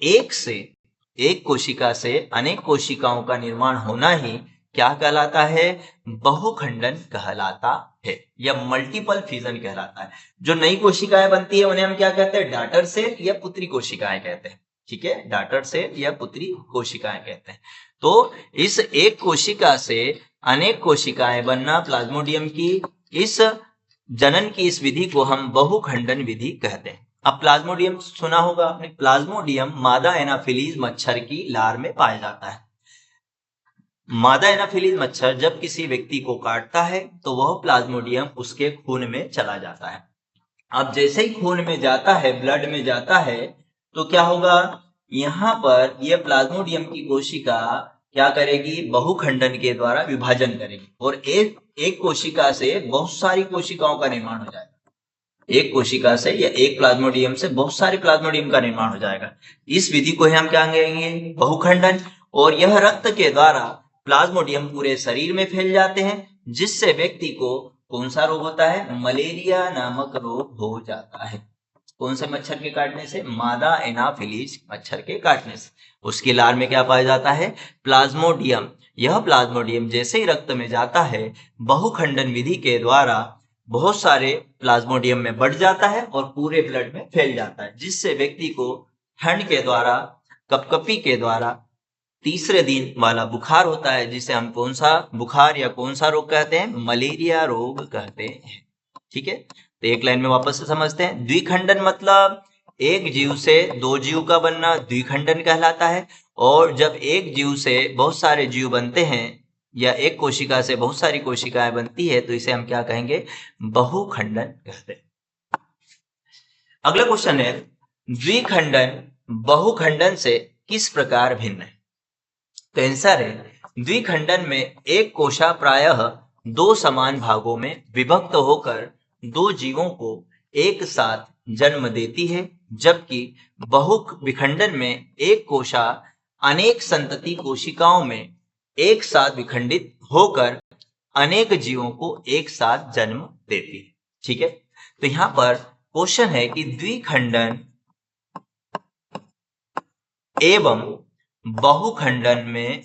एक कोशिका से अनेक कोशिकाओं का निर्माण होना ही क्या कहलाता है, बहुखंडन कहलाता है, या मल्टीपल फ्यूजन कहलाता है। जो नई कोशिकाएं बनती है उन्हें हम क्या कहते हैं, डाटर सेल या पुत्री कोशिकाएं कहते हैं। ठीक है, डाटर सेल या पुत्री कोशिकाएं कहते हैं। तो इस एक कोशिका से अनेक कोशिकाएं बनना प्लाज्मोडियम की इस जनन की इस विधि को हम बहुखंडन विधि कहते हैं। अब प्लाज्मोडियम सुना होगा आपने, प्लाज्मोडियम मादा एनाफिलीज मच्छर की लार में पाया जाता है। मादा एनाफिलीज मच्छर जब किसी व्यक्ति को काटता है तो वह प्लाज्मोडियम उसके खून में चला जाता है। अब जैसे ही खून में जाता है, ब्लड में जाता है, तो क्या होगा, यहाँ पर यह प्लाज्मोडियम की कोशिका क्या करेगी, बहुखंडन के द्वारा विभाजन करेगी, और एक कोशिका से बहुत सारी कोशिकाओं का निर्माण हो जाएगा। एक कोशिका से या एक प्लाज्मोडियम से बहुत सारे प्लाज्मोडियम का निर्माण हो जाएगा। इस विधि को हम क्या कहेंगे, बहुखंडन। और यह रक्त के द्वारा प्लाज्मोडियम पूरे शरीर में फैल जाते हैं, जिससे व्यक्ति को कौन सा रोग होता है, मलेरिया नामक रोग हो जाता है। कौन से मच्छर के काटने से, मादा एनाफिलीज मच्छर के काटने से। उसकी लार में क्या पाया जाता है, प्लाज्मोडियम। यह प्लाज्मोडियम जैसे ही रक्त में जाता है, बहुखंडन विधि के द्वारा बहुत सारे प्लाज्मोडियम में बढ़ जाता है और पूरे ब्लड में फैल जाता है, जिससे व्यक्ति को ठंड के द्वारा, कपकपी के द्वारा तीसरे दिन वाला बुखार होता है, जिसे हम कौन सा बुखार या कौन सा रोग कहते हैं, मलेरिया रोग कहते हैं। ठीक है, तो एक लाइन में वापस से समझते हैं। द्विखंडन मतलब एक जीव से दो जीव का बनना द्विखंडन कहलाता है, और जब एक जीव से बहुत सारे जीव बनते हैं या एक कोशिका से बहुत सारी कोशिकाएं बनती है, तो इसे हम क्या कहेंगे, बहुखंडन कहते हैं। अगला क्वेश्चन है, द्विखंडन बहुखंडन से किस प्रकार भिन्न है। तो आंसर है, द्विखंडन में एक कोशा प्रायः दो समान भागों में विभक्त होकर दो जीवों को एक साथ जन्म देती है, जबकि बहुविखंडन में एक कोशा अनेक संतति कोशिकाओं में एक साथ विखंडित होकर अनेक जीवों को एक साथ जन्म देती है। ठीक है, तो यहां पर क्वेश्चन है कि द्विखंडन एवं बहुखंडन में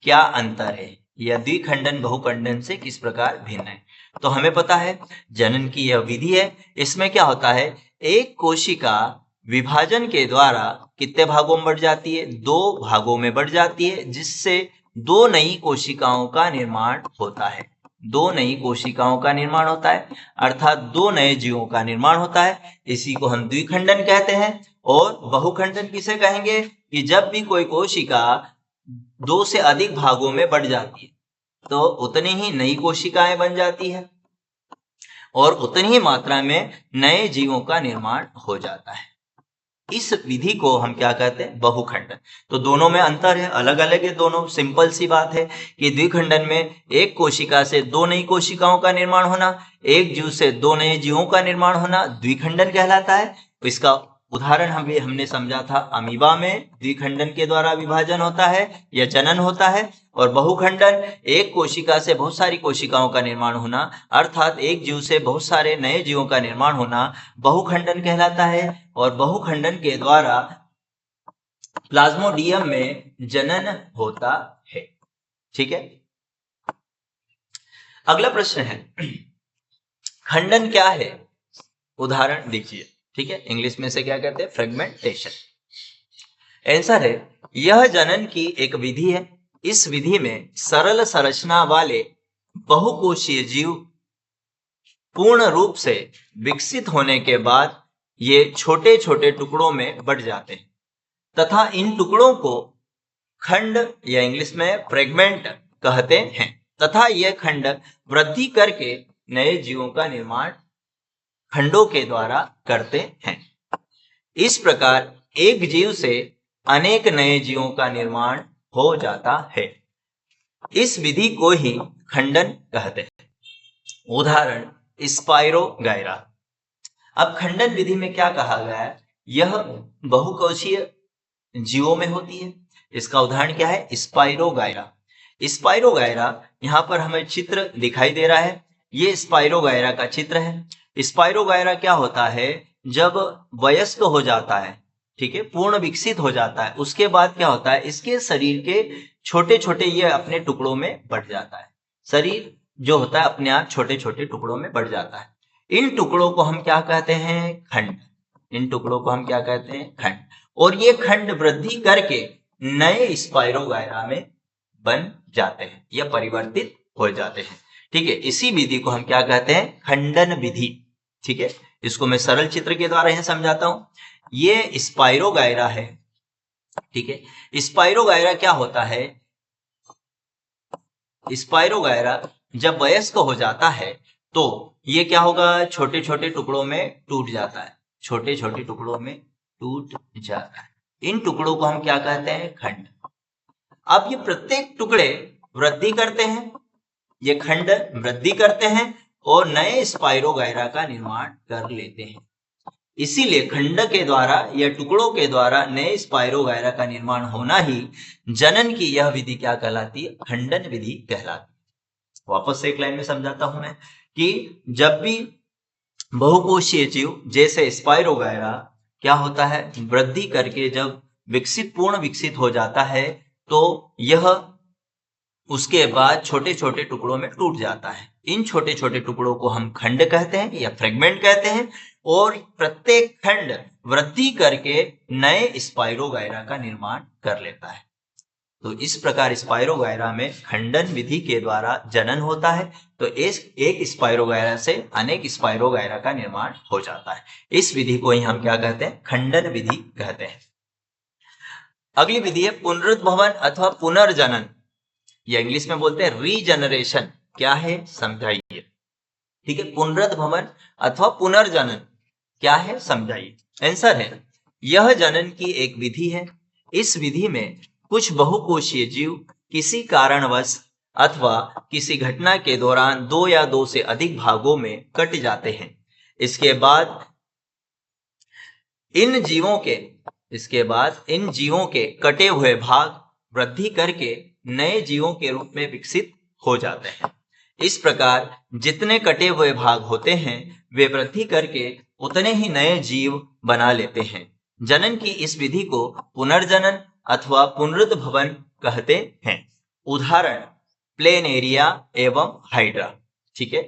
क्या अंतर है, या द्विखंडन बहुखंडन से किस प्रकार भिन्न है। तो हमें पता है जनन की यह विधि है, इसमें क्या होता है, एक कोशिका विभाजन के द्वारा कितने भागों में बढ़ जाती है, दो भागों में बढ़ जाती है, जिससे दो नई कोशिकाओं का निर्माण होता है। दो नई कोशिकाओं का निर्माण होता है, अर्थात दो नए जीवों का निर्माण होता है। इसी को हम द्विखंडन कहते हैं। और बहुखंडन किसे कहेंगे, कि जब भी कोई कोशिका दो से अधिक भागों में बढ़ जाती है तो उतनी ही नई कोशिकाएं बन जाती है। और उतनी ही मात्रा में नए जीवों का निर्माण हो जाता है। इस विधि को हम क्या कहते हैं? बहुखंडन। तो दोनों में अंतर है, अलग अलग है दोनों। सिंपल सी बात है कि द्विखंडन में एक कोशिका से दो नई कोशिकाओं का निर्माण होना, एक जीव से दो नए जीवों का निर्माण होना द्विखंडन कहलाता है। तो इसका उदाहरण हमने समझा था, अमीबा में द्विखंडन के द्वारा विभाजन होता है या जनन होता है, और बहुखंडन एक कोशिका से बहुत सारी कोशिकाओं का निर्माण होना, अर्थात एक जीव से बहुत सारे नए जीवों का निर्माण होना बहुखंडन कहलाता है। और बहुखंडन के द्वारा प्लाज्मोडियम में जनन होता है। ठीक है, अगला प्रश्न है, खंडन क्या है? उदाहरण दीजिए। ठीक है, इंग्लिश में से क्या कहते हैं? फ्रेगमेंटेशन। आंसर है, यह जनन की एक विधि है। इस विधि में सरल संरचना वाले बहुकोशीय जीव पूर्ण रूप से विकसित होने के बाद ये छोटे छोटे टुकड़ों में बंट जाते हैं तथा इन टुकड़ों को खंड या इंग्लिश में फ्रेगमेंट कहते हैं, तथा यह खंड वृद्धि करके नए जीवों का निर्माण खंडों के द्वारा करते हैं। इस प्रकार एक जीव से अनेक नए जीवों का निर्माण हो जाता है। इस विधि को ही खंडन कहते हैं। उदाहरण, स्पाइरोगायरा। अब खंडन विधि में क्या कहा गया है? यह बहुकोशीय जीवों में होती है। इसका उदाहरण क्या है? स्पाइरोगायरा। स्पाइरोगायरा, यहाँ पर हमें चित्र दिखाई दे रहा है, ये स्पाइरोगायरा का चित्र है। स्पाइरोगायरा क्या होता है? जब वयस्क हो जाता है, ठीक है, पूर्ण विकसित हो जाता है, उसके बाद क्या होता है? इसके शरीर के छोटे छोटे ये अपने टुकड़ों में बंट जाता है। शरीर जो होता है अपने आप छोटे छोटे टुकड़ों में बंट जाता है। इन टुकड़ों को हम क्या कहते हैं? खंड। इन टुकड़ों को हम क्या कहते हैं? खंड। और ये खंड वृद्धि करके नए स्पाइरोगायरा में बन जाते हैं या परिवर्तित हो जाते हैं। ठीक है, इसी विधि को हम क्या कहते हैं? खंडन विधि। ठीक है, इसको मैं सरल चित्र के द्वारा यहां समझाता हूं। ये स्पाइरोगायरा है। ठीक है, स्पाइरोगायरा क्या होता है? स्पाइरोगायरा जब वयस्क हो जाता है तो ये क्या होगा? छोटे छोटे टुकड़ों में टूट जाता है। छोटे छोटे टुकड़ों में टूट जाता है। इन टुकड़ों को हम क्या कहते हैं? खंड। अब ये प्रत्येक टुकड़े वृद्धि करते हैं, ये खंड वृद्धि करते हैं और नए स्पाइरोगायरा का निर्माण कर लेते हैं। इसीलिए खंड के द्वारा या टुकड़ों के द्वारा नए स्पाइरोगायरा का निर्माण होना ही जनन की यह विधि क्या कहलाती है? खंडन विधि कहलाती है। वापस से एक लाइन में समझाता हूं मैं कि जब भी बहुकोशीय जीव जैसे स्पाइरोगायरा क्या होता है? वृद्धि करके जब पूर्ण विकसित हो जाता है तो यह उसके बाद छोटे छोटे टुकड़ों में टूट जाता है। इन छोटे छोटे टुकड़ों को हम खंड कहते हैं या फ्रेगमेंट कहते हैं, और प्रत्येक खंड वृद्धि करके नए स्पाइरोगायरा का निर्माण कर लेता है। तो इस प्रकार स्पाइरोगायरा में खंडन विधि के द्वारा जनन होता है। तो एक स्पाइरोगायरा से अनेक स्पाइरोगायरा का निर्माण हो जाता है। इस विधि को ही हम क्या कहते हैं? खंडन विधि कहते हैं। अगली विधि है पुनरुद्भवन अथवा पुनर्जनन, या इंग्लिश में बोलते हैं रीजनरेशन। क्या है? समझाइए। ठीक है, पुनरुद्भवन अथवा पुनर्जनन क्या है? समझाइए। आंसर है, यह जनन की एक विधि है। इस विधि में कुछ बहुकोशीय जीव किसी कारणवश अथवा किसी घटना के दौरान दो या दो से अधिक भागों में कट जाते हैं। इसके बाद इन जीवों के कटे हुए भाग वृद्धि करके नए जीवों के रूप में विकसित हो जाते हैं। इस प्रकार जितने कटे हुए भाग होते हैं वे वृद्धि करके उतने ही नए जीव बना लेते हैं। जनन की इस विधि को पुनर्जनन अथवा पुनरुद्भवन कहते हैं। उदाहरण, प्लेनेरिया एवं हाइड्रा। ठीक है,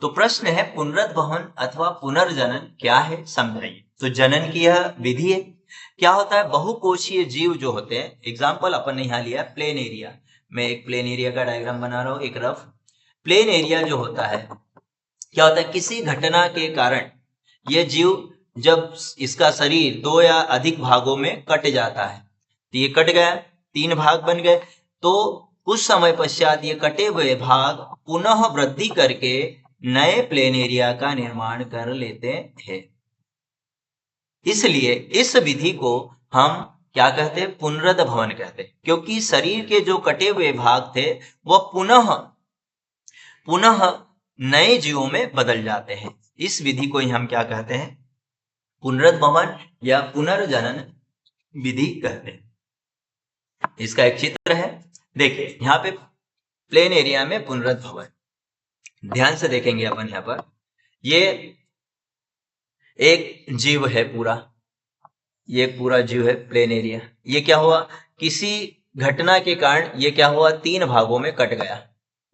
तो प्रश्न है पुनरुद्भवन अथवा पुनर्जनन क्या है? समझाइए। तो जनन की यह विधि है। क्या होता है? बहुकोशीय जीव जो होते हैं, एग्जाम्पल अपन ने यहाँ लिया प्लेन एरिया। मैं एक प्लेन एरिया का डायग्राम बना रहा हूँ, एक रफ। प्लेन एरिया जो होता है, क्या होता है? किसी घटना के कारण यह जीव जब इसका शरीर दो या अधिक भागों में कट जाता है, तो ये कट गया, तीन भाग बन गए, तो कुछ समय पश्चात ये कटे हुए भाग पुनः वृद्धि करके नए प्लेन एरिया का निर्माण कर लेते हैं। इसलिए इस विधि को हम क्या कहते हैं? पुनरुद्ध भवन कहते हैं, क्योंकि शरीर के जो कटे हुए भाग थे वह पुनः पुनः नए जीवों में बदल जाते हैं। इस विधि को ही हम क्या कहते हैं? पुनरुद्ध भवन या पुनर्जनन विधि कहते हैं। इसका एक चित्र है, देखिए यहाँ पे प्लेन एरिया में पुनरुद्ध भवन, ध्यान से देखेंगे अपन यहाँ पर, ये एक जीव है पूरा, ये एक पूरा जीव है प्लेन एरिया। ये क्या हुआ? किसी घटना के कारण ये क्या हुआ? 3 भागों में कट गया।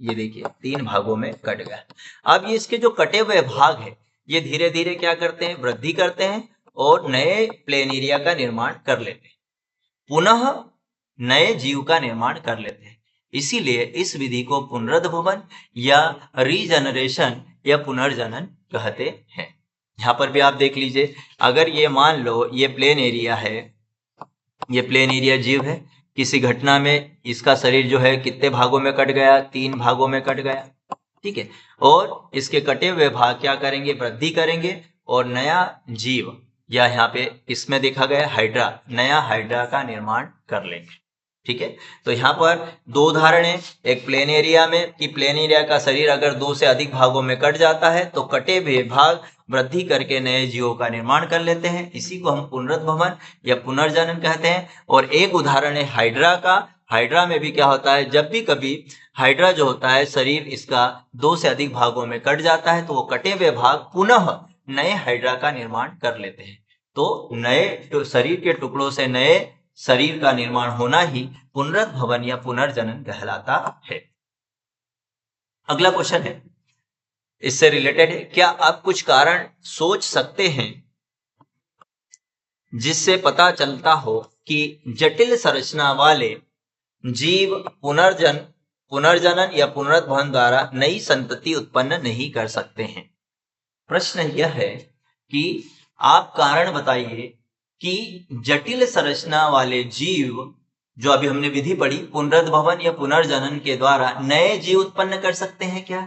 ये देखिए 3 भागों में कट गया। अब ये इसके जो कटे हुए भाग है ये धीरे धीरे क्या करते हैं? वृद्धि करते हैं और नए प्लेन एरिया का निर्माण कर लेते हैं, पुनः नए जीव का निर्माण कर लेते हैं। इसीलिए इस विधि को पुनरुद्ध भवन या रीजनरेशन या पुनर्जनन कहते हैं। यहाँ पर भी आप देख लीजिए, अगर ये मान लो ये प्लेन एरिया है, ये प्लेन एरिया जीव है, किसी घटना में इसका शरीर जो है कितने भागों में कट गया? 3 भागों में कट गया, ठीक है। और इसके कटे हुए भाग क्या करेंगे? वृद्धि करेंगे और नया जीव, या यहाँ पे इसमें देखा गया हाइड्रा, नया हाइड्रा का निर्माण कर लेंगे, ठीक है। तो यहाँ पर 2 उदाहरण है, एक प्लेन एरिया में कि प्लेन एरिया का शरीर अगर 2 से अधिक भागों में कट जाता है तो कटे हुए भाग वृद्धि करके नए जीवों का निर्माण कर लेते हैं, इसी को हम पुनरुद्ध भवन या पुनर्जनन कहते हैं। और एक उदाहरण है हाइड्रा का। हाइड्रा में भी क्या होता है? जब भी कभी हाइड्रा जो होता है शरीर इसका 2 से अधिक भागों में कट जाता है तो वो कटे हुए भाग पुनः नए हाइड्रा का निर्माण कर लेते हैं। तो नए शरीर के टुकड़ों से नए शरीर का निर्माण होना ही पुनरुद्ध भवन या पुनर्जनन कहलाता है। अगला क्वेश्चन है, इससे रिलेटेड है, क्या आप कुछ कारण सोच सकते हैं जिससे पता चलता हो कि जटिल संरचना वाले जीव पुनर्जनन या पुनरुद्ध भवन द्वारा नई संतति उत्पन्न नहीं कर सकते हैं? प्रश्न यह है कि आप कारण बताइए कि जटिल संरचना वाले जीव, जो अभी हमने विधि पढ़ी, पुनरुद्ध भवन या पुनर्जनन के द्वारा नए जीव उत्पन्न कर सकते हैं क्या?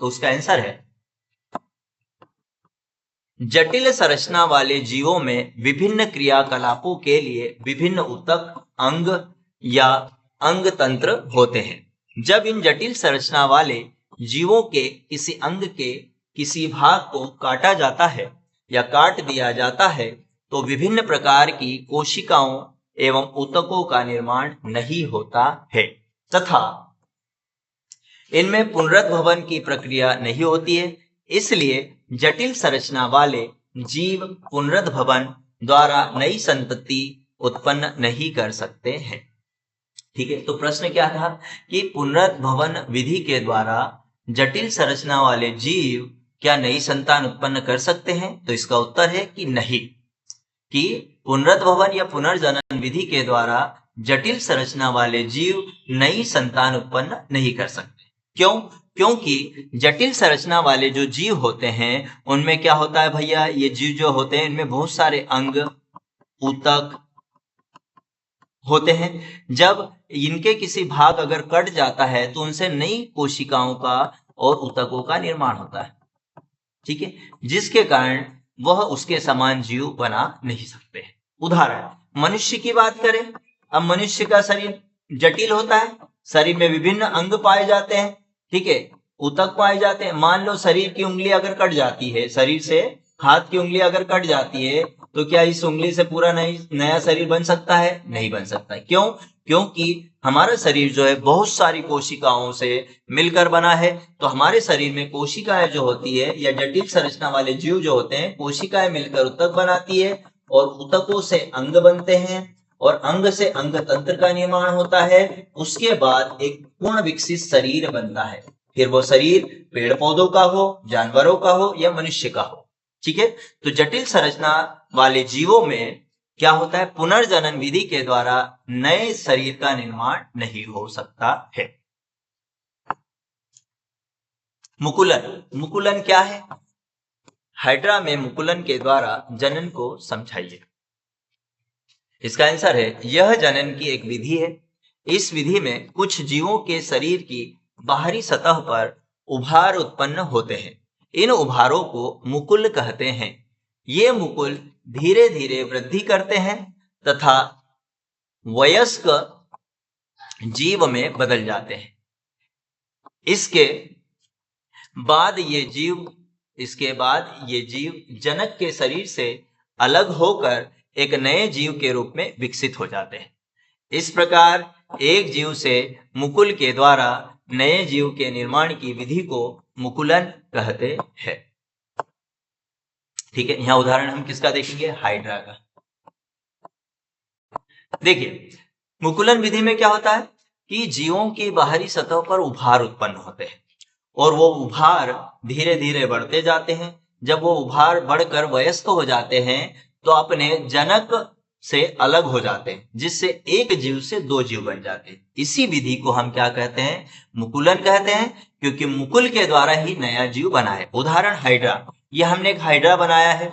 तो उसका आंसर है, जटिल संरचना वाले जीवों में विभिन्न क्रियाकलापों के लिए विभिन्न ऊतक, अंग या अंग तंत्र होते हैं। जब इन जटिल संरचना वाले जीवों के किसी अंग के किसी भाग को काटा जाता है या काट दिया जाता है तो विभिन्न प्रकार की कोशिकाओं एवं ऊतकों का निर्माण नहीं होता है तथा इनमें पुनरुद्ध भवन की प्रक्रिया नहीं होती है। इसलिए जटिल संरचना वाले जीव पुनरुद्ध भवन द्वारा नई संतति उत्पन्न नहीं कर सकते हैं, ठीक है। तो प्रश्न क्या था कि पुनरुद्ध भवन विधि के द्वारा जटिल संरचना वाले जीव क्या नई संतान उत्पन्न कर सकते हैं? तो इसका उत्तर है कि नहीं, कि पुनरुद्ध भवन या पुनर्जनन विधि के द्वारा जटिल संरचना वाले जीव नई संतान उत्पन्न नहीं कर सकते। क्यों? क्योंकि जटिल संरचना वाले जो जीव होते हैं उनमें क्या होता है भैया? ये जीव जो होते हैं इनमें बहुत सारे अंग, ऊतक होते हैं। जब इनके किसी भाग अगर कट जाता है तो उनसे नई कोशिकाओं का और ऊतकों का निर्माण होता है, ठीक है, जिसके कारण वह उसके समान जीव बना नहीं सकते। उदाहरण मनुष्य की बात करें, अब मनुष्य का शरीर जटिल होता है, शरीर में विभिन्न अंग पाए जाते हैं, ठीक है, ऊतक पाए जाते हैं। मान लो शरीर की उंगली अगर कट जाती है, शरीर से हाथ की उंगली अगर कट जाती है तो क्या इस उंगली से पूरा नया शरीर बन सकता है? नहीं बन सकता। क्यों? क्योंकि हमारा शरीर जो है बहुत सारी कोशिकाओं से मिलकर बना है। तो हमारे शरीर में कोशिकाएं जो होती है या जटिल संरचना वाले जीव जो होते हैं, कोशिकाएं मिलकर ऊतक बनाती है और ऊतकों से अंग बनते हैं और अंग से अंग तंत्र का निर्माण होता है। उसके बाद एक पूर्ण विकसित शरीर बनता है। फिर वो शरीर पेड़ पौधों का हो, जानवरों का हो या मनुष्य का हो, ठीक है। तो जटिल संरचना वाले जीवों में क्या होता है? पुनर्जनन विधि के द्वारा नए शरीर का निर्माण नहीं हो सकता है। मुकुलन, मुकुलन क्या है? हाइड्रा में मुकुलन के द्वारा जनन को समझाइए। इसका आंसर है, यह जनन की एक विधि है। इस विधि में कुछ जीवों के शरीर की बाहरी सतह पर उभार उत्पन्न होते हैं इन उभारों को मुकुल कहते हैं। ये मुकुल धीरे धीरे वृद्धि करते हैं तथा वयस्क जीव में बदल जाते हैं। इसके बाद ये जीव जनक के शरीर से अलग होकर एक नए जीव के रूप में विकसित हो जाते हैं। इस प्रकार एक जीव से मुकुल के द्वारा नए जीव के निर्माण की विधि को मुकुलन कहते हैं। ठीक है, यहां उदाहरण हम किसका देखेंगे? हाइड्रा का। देखिए, मुकुलन विधि में क्या होता है कि जीवों की बाहरी सतह पर उभार उत्पन्न होते हैं और वो उभार धीरे धीरे बढ़ते जाते हैं। जब वो उभार बढ़कर वयस्क हो जाते हैं तो अपने जनक से अलग हो जाते हैं, जिससे एक जीव से दो जीव बन जाते हैं। इसी विधि को हम क्या कहते हैं? मुकुलन कहते हैं, क्योंकि मुकुल के द्वारा ही नया जीव बना है। उदाहरण हाइड्रा, ये हमने एक हाइड्रा बनाया है।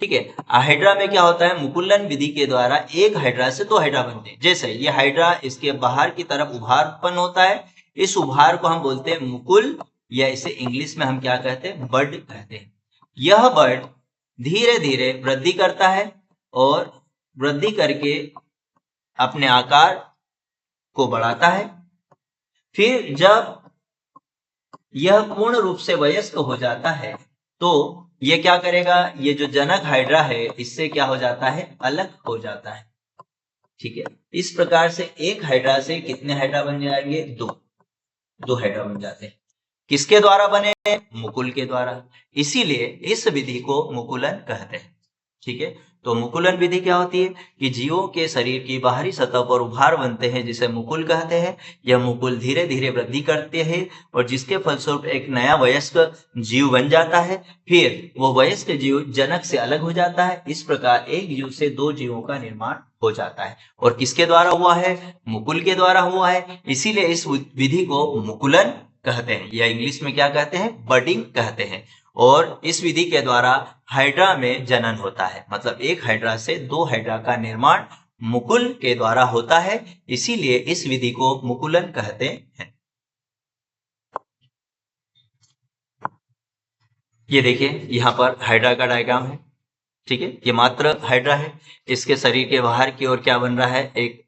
ठीक है, हाइड्रा में क्या होता है? मुकुलन विधि के द्वारा एक हाइड्रा से दो हाइड्रा बनते हैं। जैसे ये हाइड्रा, इसके बाहर की तरफ उभार उत्पन्न होता है, इस उभार को हम बोलते हैं मुकुल, या इसे इंग्लिश में हम क्या कहते हैं? बड कहते हैं। यह बड धीरे धीरे वृद्धि करता है और वृद्धि करके अपने आकार को बढ़ाता है। फिर जब यह पूर्ण रूप से वयस्क हो जाता है तो ये क्या करेगा? ये जो जनक हाइड्रा है इससे क्या हो जाता है? अलग हो जाता है। ठीक है, इस प्रकार से एक हाइड्रा से कितने हाइड्रा बन जाएंगे? दो हाइड्रा बन जाते हैं। किसके द्वारा बने? मुकुल के द्वारा। इसीलिए इस विधि को मुकुलन कहते हैं। ठीक है, तो मुकुलन विधि क्या होती है कि जीवों के शरीर की बाहरी सतह पर उभार बनते हैं, जिसे मुकुल कहते हैं। यह मुकुल धीरे धीरे वृद्धि करते हैं और जिसके फलस्वरूप एक नया वयस्क जीव बन जाता है। फिर वो वयस्क जीव जनक से अलग हो जाता है। इस प्रकार एक जीव से दो जीवों का निर्माण हो जाता है। और किसके द्वारा हुआ है? मुकुल के द्वारा हुआ है। इसीलिए इस विधि को मुकुलन कहते हैं, या इंग्लिश में क्या कहते हैं? बडिंग कहते हैं। और इस विधि के द्वारा हाइड्रा में जनन होता है, मतलब एक हाइड्रा से दो हाइड्रा का निर्माण मुकुल के द्वारा होता है। इसीलिए इस विधि को मुकुलन कहते हैं। ये देखिए, यहां पर हाइड्रा का डायग्राम है। ठीक है, ये मात्र हाइड्रा है। इसके शरीर के बाहर की ओर क्या बन रहा है? एक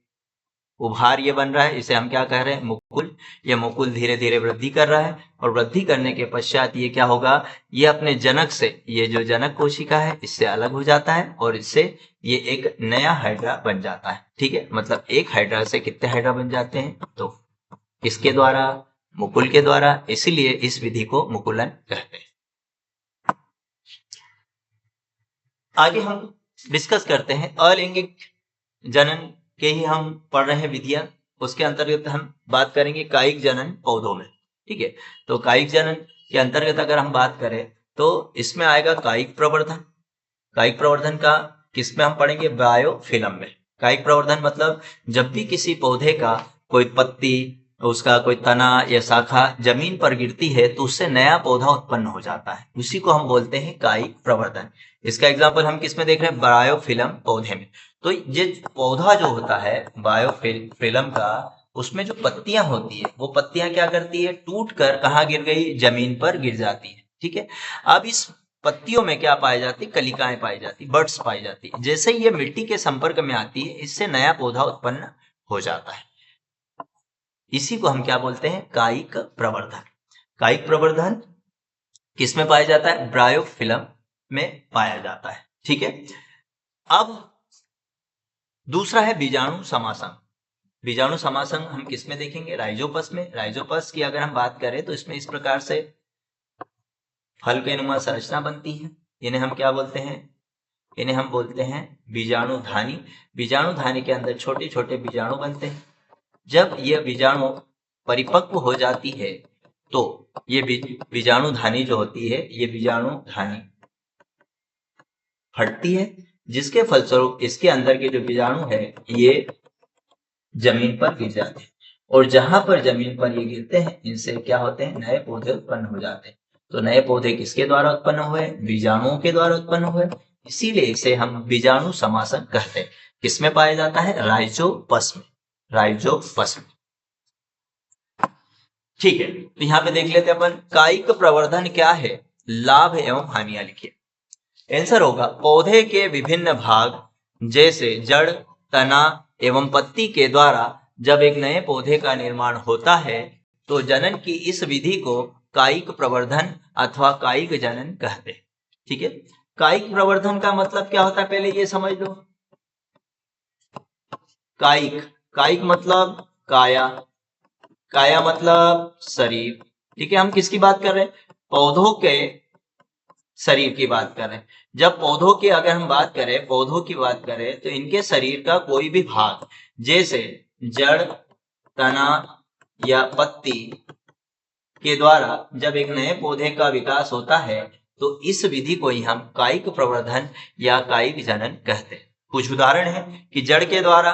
उभार ये बन रहा है, इसे हम क्या कह रहे हैं? मुकुल। ये मुकुल धीरे धीरे वृद्धि कर रहा है और वृद्धि करने के पश्चात ये क्या होगा? ये अपने जनक से, ये जो जनक कोशिका है इससे अलग हो जाता है और इससे ये एक नया हाइड्रा बन जाता है। ठीक है, मतलब एक हाइड्रा से कितने हाइड्रा बन जाते हैं? तो किसके द्वारा? मुकुल के द्वारा। इसीलिए इस विधि को मुकुलन कहते हैं। आगे हम डिस्कस करते हैं अलैंगिक जनन के ही हम पढ़ रहे हैं विधियां। उसके अंतर्गत हम बात करेंगे कायिक जनन पौधों में। ठीक है, तो कायिक जनन के अंतर्गत अगर हम बात करें तो इसमें आएगा कायिक प्रवर्धन। कायिक प्रवर्धन का किसमें हम पढ़ेंगे? बायोफिल्म में। कायिक प्रवर्धन मतलब जब भी किसी पौधे का कोई पत्ती, उसका कोई तना या शाखा जमीन पर गिरती है तो उससे नया पौधा उत्पन्न हो जाता है, उसी को हम बोलते हैं कायिक प्रवर्धन। इसका एग्जाम्पल हम किसमें देख रहे हैं? बायोफिल्म पौधे में। तो ये पौधा जो होता है बायोफिल्म का, उसमें जो पत्तियां होती है वो पत्तियां क्या करती है? टूट कर कहाँ गिर गई? जमीन पर गिर जाती है। ठीक है, अब इस पत्तियों में क्या पाई जाती? कलिकाएं पाई जाती, बर्ड्स पाई जाती है। जैसे ही ये मिट्टी के संपर्क में आती है इससे नया पौधा उत्पन्न हो जाता है। इसी को हम क्या बोलते हैं? कायिक प्रवर्धन। कायिक प्रवर्धन किसमें पाया जाता है? ब्रायोफिल्म में पाया जाता है। ठीक है, अब दूसरा है बीजाणु समासन। बीजाणु समासन हम किसमें देखेंगे? राइजोपस में। राइजोपस की अगर हम बात करें तो इसमें इस प्रकार से फल के नुमा संरचना बनती है। इन्हें हम क्या बोलते हैं? इन्हें हम बोलते हैं बीजाणुधानी। बीजाणुधानी के अंदर छोटे छोटे बीजाणु बनते हैं। जब यह बीजाणु परिपक्व हो जाती है तो ये बीजाणुधानी जो होती है, ये बीजाणुधानी फटती है, जिसके फलस्वरूप इसके अंदर के जो बीजाणु है ये जमीन पर गिर जाते हैं। और जहां पर जमीन पर ये गिरते हैं इनसे क्या होते हैं? नए पौधे उत्पन्न हो जाते हैं। तो नए पौधे किसके द्वारा उत्पन्न हुए? बीजाणुओं के द्वारा उत्पन्न हुए। इसीलिए इसे हम बीजाणु समासन कहते हैं। किसमें पाया जाता है? राइजोपस में। राइजोपस में। ठीक है, तो यहाँ पे देख लेते हैं अपन कायिक प्रवर्धन क्या है। लाभ एवं हानियां लिखिए। आंसर होगा पौधे के विभिन्न भाग जैसे जड़, तना एवं पत्ती के द्वारा जब एक नए पौधे का निर्माण होता है तो जनन की इस विधि को कायिक प्रवर्धन अथवा कायिक जनन कहते हैं। ठीक है, कायिक प्रवर्धन का मतलब क्या होता है पहले ये समझ लो। कायिक, कायिक मतलब काया, काया मतलब शरीर। ठीक है, हम किसकी बात कर रहे हैं? पौधों के शरीर की बात कर रहे हैं। जब पौधों की अगर हम बात करें, पौधों की बात करें तो इनके शरीर का कोई भी भाग जैसे जड़, तना या पत्ती के द्वारा जब एक नए पौधे का विकास होता है तो इस विधि को ही हम कायिक प्रवर्धन या कायिक जनन कहते हैं। कुछ उदाहरण है कि जड़ के द्वारा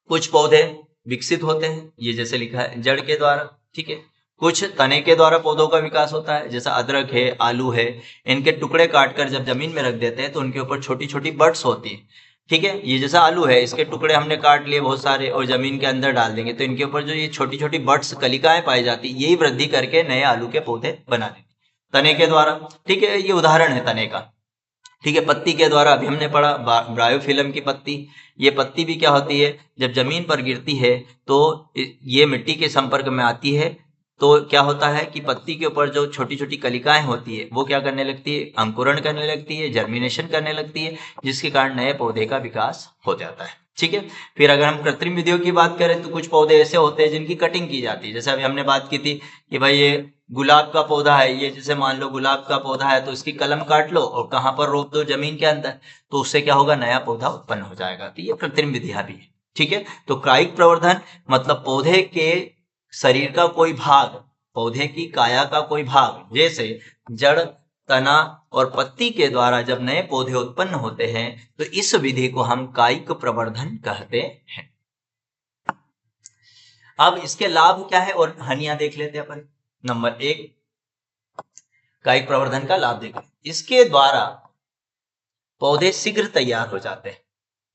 कुछ पौधे विकसित होते हैं, ये जैसे लिखा है जड़ के द्वारा। ठीक है, कुछ तने के द्वारा पौधों का विकास होता है, जैसा अदरक है, आलू है, इनके टुकड़े काटकर जब जमीन में रख देते हैं तो उनके ऊपर छोटी छोटी बड्स होती है। ठीक है, ये जैसा आलू है, इसके टुकड़े हमने काट लिए बहुत सारे और जमीन के अंदर डाल देंगे तो इनके ऊपर जो ये छोटी छोटी बड्स कलिकाएं पाई जाती, यही वृद्धि करके नए आलू के पौधे बना देती तने के द्वारा। ठीक है, ये उदाहरण है तने का। ठीक है, पत्ती के द्वारा अभी हमने पढ़ा ब्रायोफिलम की पत्ती। ये पत्ती भी क्या होती है, जब जमीन पर गिरती है तो ये मिट्टी के संपर्क में आती है तो क्या होता है कि पत्ती के ऊपर जो छोटी छोटी कलिकाएं होती है वो क्या करने लगती है, अंकुरण करने लगती है, जर्मिनेशन करने लगती है, जिसके कारण नए पौधे का विकास हो जाता है। ठीक है, फिर अगर हम कृत्रिम विधियों की बात करें तो कुछ पौधे ऐसे होते हैं जिनकी कटिंग की जाती है। जैसे अभी हमने बात की थी कि भाई ये गुलाब का पौधा है, ये जैसे मान लो गुलाब का पौधा है तो इसकी कलम काट लो और कहाँ पर रोप दो, जमीन के अंदर, तो उससे क्या होगा, नया पौधा उत्पन्न हो जाएगा। तो ये कृत्रिम विधियां भी है। ठीक है, तो कायिक प्रवर्धन मतलब पौधे के शरीर का कोई भाग, पौधे की काया का कोई भाग जैसे जड़, तना और पत्ती के द्वारा जब नए पौधे उत्पन्न होते हैं तो इस विधि को हम कायिक प्रवर्धन कहते हैं। अब इसके लाभ क्या है और हानियां देख लेते हैं अपन। नंबर 1, कायिक प्रवर्धन का लाभ देखें। इसके द्वारा पौधे शीघ्र तैयार हो जाते हैं।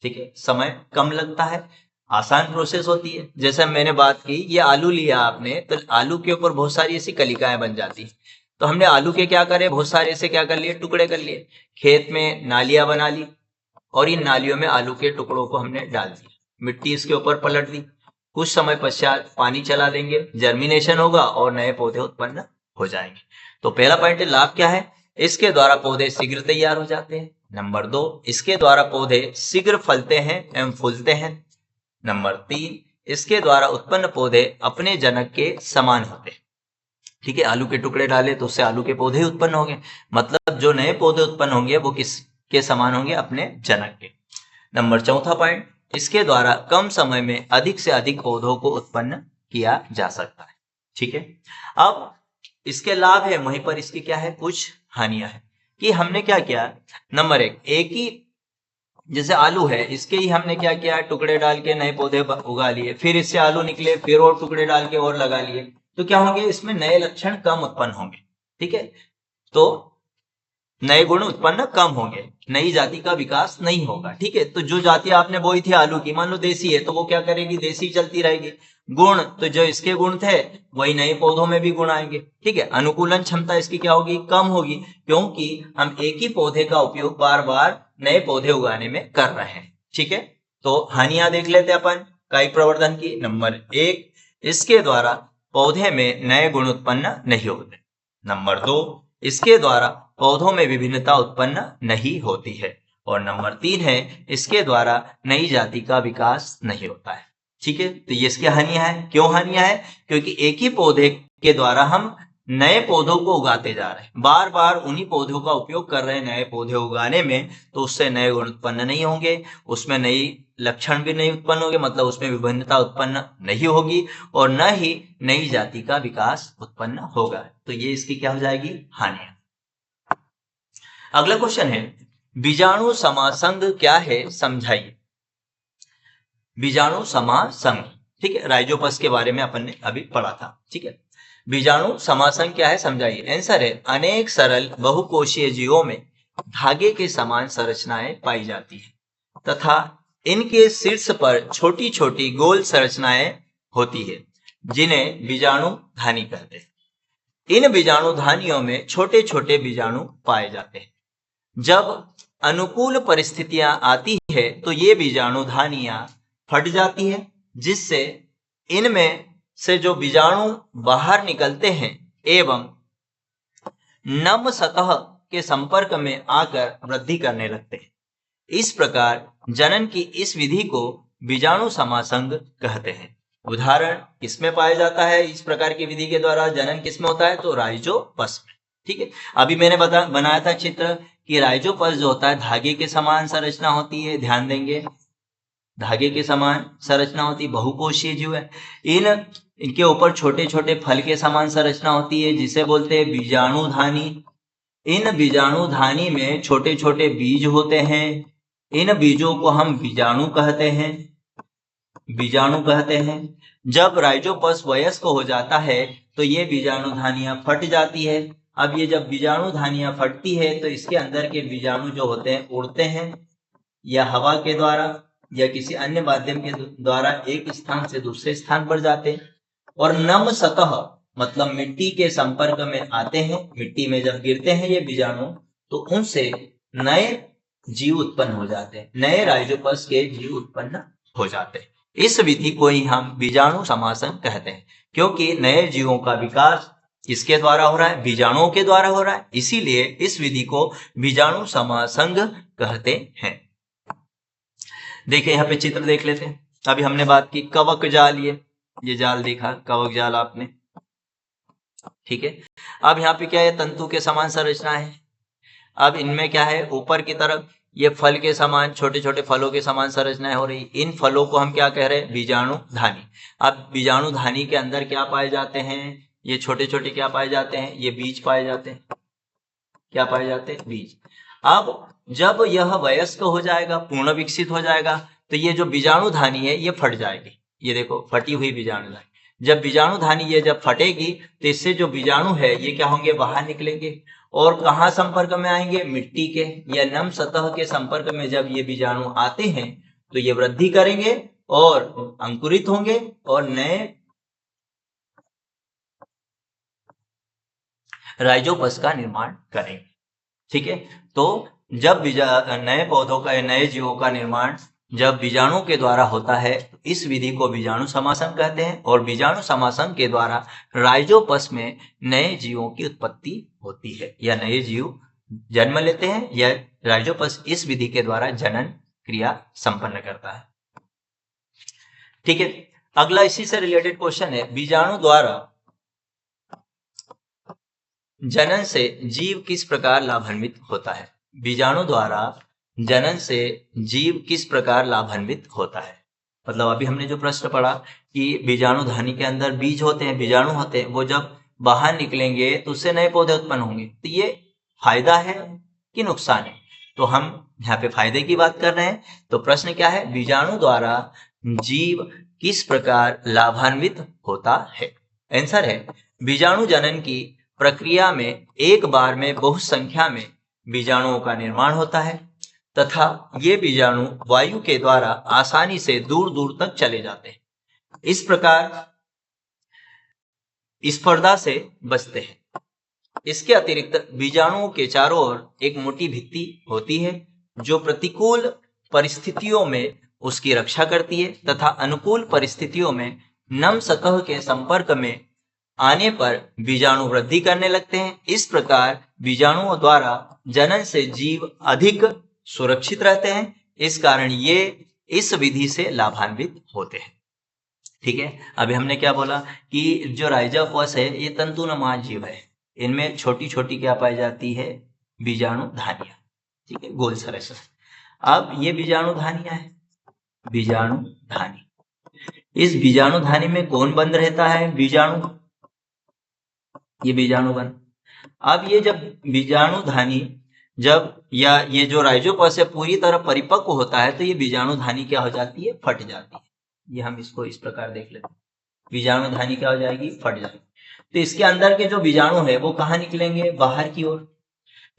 ठीक है, समय कम लगता है, आसान प्रोसेस होती है। जैसे मैंने बात की, ये आलू लिया आपने तो आलू के ऊपर बहुत सारी ऐसी कलिकाएं बन जाती, तो हमने आलू के क्या करे, बहुत सारे ऐसे क्या कर लिए, टुकड़े कर लिए, खेत में नालियां बना ली और इन नालियों में आलू के टुकड़ों को हमने डाल दिया, मिट्टी इसके ऊपर पलट दी, कुछ समय पश्चात पानी चला देंगे, जर्मिनेशन होगा और नए पौधे उत्पन्न हो जाएंगे। तो पहला पॉइंट लाभ क्या है, इसके द्वारा पौधे शीघ्र तैयार हो जाते हैं। नंबर 2, इसके द्वारा पौधे शीघ्र फलते हैं एवं फूलते हैं। नंबर 3, इसके द्वारा उत्पन्न पौधे अपने जनक के समान होते हैं। ठीक है, आलू के टुकड़े डाले तो उससे आलू के पौधे उत्पन्न होंगे, मतलब जो नए पौधे उत्पन्न होंगे वो किसके समान होंगे, अपने जनक के। नंबर 4 पॉइंट, इसके द्वारा कम समय में अधिक से अधिक पौधों को उत्पन्न किया जा सकता है। ठीक है, अब इसके लाभ है, वहीं पर इसकी क्या है, कुछ हानियां है कि हमने क्या किया। नंबर 1, एक ही जैसे आलू है, इसके ही हमने क्या किया, टुकड़े डाल के नए पौधे उगा लिए, फिर इससे आलू निकले, फिर और टुकड़े डाल के और लगा लिए, तो क्या होंगे, इसमें नए लक्षण कम उत्पन्न होंगे। ठीक है, तो नए गुण उत्पन्न कम होंगे, नई जाति का विकास नहीं होगा। ठीक है, तो जो जाति आपने बोई थी आलू की, मान लो देसी है, तो वो क्या करेगी, देसी चलती रहेगी। गुण, तो जो इसके गुण थे वही नए पौधों में भी गुण आएंगे। ठीक है, अनुकूलन क्षमता इसकी क्या होगी, कम होगी, क्योंकि हम एक ही पौधे का उपयोग बार बार नए पौधे उगाने में कर रहे हैं। ठीक है, तो हानियां देख लेते अपन कायिक प्रवर्धन की। नंबर 1, इसके द्वारा पौधे में नए गुण उत्पन्न नहीं होते। नंबर 2, इसके द्वारा पौधों में विभिन्नता उत्पन्न नहीं होती है। और नंबर 3 है, इसके द्वारा नई जाति का विकास नहीं होता है। ठीक है, तो ये इसकी हानियां है। क्यों हानियां है, क्योंकि एक ही पौधे के द्वारा हम नए पौधों को उगाते जा रहे हैं, बार बार उन्हीं पौधों का उपयोग कर रहे हैं नए पौधे उगाने में, तो उससे नए गुण उत्पन्न नहीं होंगे, उसमें नई लक्षण भी नहीं उत्पन्न होंगे, मतलब उसमें विभिन्नता उत्पन्न नहीं होगी और न ही नई जाति का विकास उत्पन्न होगा। तो ये इसकी क्या हो जाएगी, हानियां। अगला क्वेश्चन है, बीजाणु समासंग क्या है, समझाइए। बीजाणु समासंग, ठीक है, राइजोपस के बारे में अपन ने अभी पढ़ा था। ठीक है, बीजाणु समासंग क्या है, समझाइए। आंसर है, अनेक सरल बहुकोशीय जीवों में धागे के समान संरचनाएं पाई जाती है तथा इनके शीर्ष पर छोटी छोटी गोल संरचनाएं होती है जिन्हें बीजाणु धानी कहते हैं। इन बीजाणुधानियों में छोटे छोटे बीजाणु पाए जाते हैं। जब अनुकूल परिस्थितियां आती है तो ये बीजाणुधानियां फट जाती है, जिससे इनमें से जो बीजाणु बाहर निकलते हैं एवं नम सतह के संपर्क में आकर वृद्धि करने लगते हैं। इस प्रकार जनन की इस विधि को बीजाणु समासंग कहते हैं। उदाहरण किसमें पाया जाता है? इस प्रकार की विधि के द्वारा जनन किसमें होता है? तो राइजोपस में। ठीक है, अभी मैंने बनाया था चित्र कि राइजोपस जो होता है धागे के समान संरचना होती है। ध्यान देंगे, धागे के समान संरचना होती है, बहुकोशीय जीव है। इनके ऊपर छोटे छोटे फल के समान संरचना होती है, जिसे बोलते हैं बीजाणुधानी। इन बीजाणुधानी में छोटे छोटे बीज होते हैं। इन बीजों को हम बीजाणु कहते हैं, बीजाणु कहते हैं। जब राइजोपस वयस्क हो जाता है तो ये बीजाणुधानियां फट जाती है। अब ये जब बीजाणुधानियां फटती है तो इसके अंदर के बीजाणु जो होते हैं उड़ते हैं, या हवा के द्वारा या किसी अन्य माध्यम के द्वारा एक स्थान से दूसरे स्थान पर जाते हैं, और नम सतह मतलब मिट्टी के संपर्क में आते हैं। मिट्टी में जब गिरते हैं ये बीजाणु तो उनसे नए जीव उत्पन्न हो जाते हैं, नए राइजोपस के जीव उत्पन्न हो जाते हैं। इस विधि को ही हम बीजाणु समासन कहते हैं, क्योंकि नए जीवों का विकास किसके द्वारा हो रहा है? बीजाणुओं के द्वारा हो रहा है। इसीलिए इस विधि को बीजाणु समासंग कहते हैं। देखिए यहाँ पे चित्र देख लेते हैं। अभी हमने बात की कवक जाल, ये जाल देखा, कवक जाल आपने, ठीक है। अब यहाँ पे क्या है? तंतु के समान संरचना है। अब इनमें क्या है? ऊपर की तरफ ये फल के समान, छोटे छोटे फलों के समान संरचनाएं हो रही। इन फलों को हम क्या कह रहे हैं? बीजाणुधानी। अब बीजाणुधानी के अंदर क्या पाए जाते हैं? ये छोटे छोटे क्या पाए जाते हैं? ये बीज पाए जाते हैं। क्या पाए जाते हैं? बीज। अब जब यह वयस्क हो जाएगा, पूर्ण विकसित हो जाएगा, तो ये जो बीजाणुधानी है ये फट जाएगी। ये देखो फटी हुई बीजाणुधानी। जब बीजाणुधानी ये जब फटेगी तो इससे जो बीजाणु है ये क्या होंगे? बाहर निकलेंगे। और कहाँ संपर्क में आएंगे? मिट्टी के या नम सतह के संपर्क में जब ये बीजाणु आते हैं तो ये वृद्धि करेंगे और अंकुरित होंगे और नए राइजोपस का निर्माण करेंगे। ठीक है, तो जब नए पौधों का, नए जीवों का निर्माण जब बीजाणु के द्वारा होता है तो इस विधि को बीजाणु समासन कहते हैं। और बीजाणु समासन के द्वारा राइजोपस में नए जीवों की उत्पत्ति होती है, या नए जीव जन्म लेते हैं, या राइजोपस इस विधि के द्वारा जनन क्रिया संपन्न करता है। ठीक है, अगला इसी से रिलेटेड क्वेश्चन है, बीजाणु द्वारा जनन से जीव किस प्रकार लाभान्वित होता है? बीजाणु द्वारा जनन से जीव किस प्रकार लाभान्वित होता है? मतलब अभी हमने जो प्रश्न पढ़ा कि बीजाणुधानी के अंदर बीज होते हैं, बीजाणु होते हैं, वो जब बाहर निकलेंगे तो उससे नए पौधे उत्पन्न होंगे। तो ये फायदा है कि नुकसान है? तो हम यहाँ पे फायदे की बात कर रहे हैं। तो प्रश्न क्या है? बीजाणु द्वारा जीव किस प्रकार लाभान्वित होता है? आंसर है, बीजाणु जनन की प्रक्रिया में एक बार में बहुत संख्या में बीजाणुओं का निर्माण होता है तथा ये बीजाणु वायु के द्वारा आसानी से दूर दूर तक चले जाते हैं। इस प्रकार स्पर्धा से बचते हैं। इसके अतिरिक्त बीजाणुओं के चारों ओर एक मोटी भित्ति होती है जो प्रतिकूल परिस्थितियों में उसकी रक्षा करती है तथा अनुकूल परिस्थितियों में नम सतह के संपर्क में आने पर बीजाणु वृद्धि करने लगते हैं। इस प्रकार बीजाणुओं द्वारा जनन से जीव अधिक सुरक्षित रहते हैं। इस कारण ये इस विधि से लाभान्वित होते हैं। ठीक है, अभी हमने क्या बोला कि जो राइजोपस है ये तंतुनुमा जीव है। इनमें छोटी छोटी क्या पाई जाती है? बीजाणुधानियां। ठीक है, गोल संरचना। अब ये बीजाणुधानियां है, बीजाणुधानी। इस बीजाणुधानी में कौन बंद रहता है? बीजाणु। ये बीजाणु बंद। अब ये जब बीजाणुधानी जब या ये जो राइजोपस है पूरी तरह परिपक्व होता है तो ये बीजाणुधानी क्या हो जाती है? फट जाती है। ये हम इसको इस प्रकार देख लेते हैं, बीजाणुधानी क्या हो जाएगी? फट जाएगी। तो इसके अंदर के जो बीजाणु है वो कहाँ निकलेंगे? बाहर की ओर,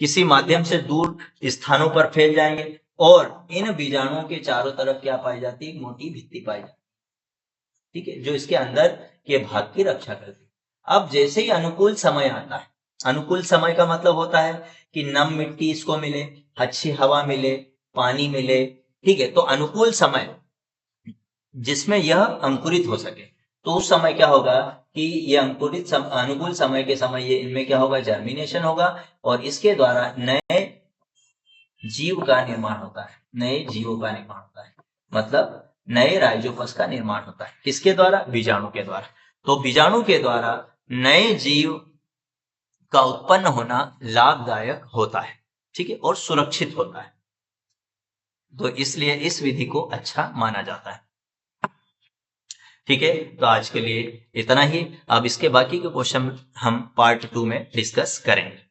किसी माध्यम से दूर स्थानों पर फैल जाएंगे और इन बीजाणुओं के चारों तरफ क्या पाई जाती है? मोटी भित्ति पाई जाती है। ठीक है, जो इसके अंदर के भाग की रक्षा करती है। अब जैसे ही अनुकूल समय आता है, अनुकूल समय का मतलब होता है कि नम मिट्टी इसको मिले, अच्छी हवा मिले, पानी मिले, ठीक है। तो अनुकूल समय जिसमें यह अंकुरित हो सके, तो उस समय क्या होगा कि ये अनुकूल समय के समय ये इनमें क्या होगा, जर्मिनेशन होगा, और इसके द्वारा नए जीव का निर्माण होता है, नए जीवों का निर्माण होता है, मतलब नए राइजोपस का निर्माण होता है। किसके द्वारा? बीजाणु के द्वारा। तो बीजाणु के द्वारा नए जीव का उत्पन्न होना लाभदायक होता है, ठीक है, और सुरक्षित होता है। तो इसलिए इस विधि को अच्छा माना जाता है। ठीक है, तो आज के लिए इतना ही। अब इसके बाकी के क्वेश्चन हम पार्ट 2 में डिस्कस करेंगे।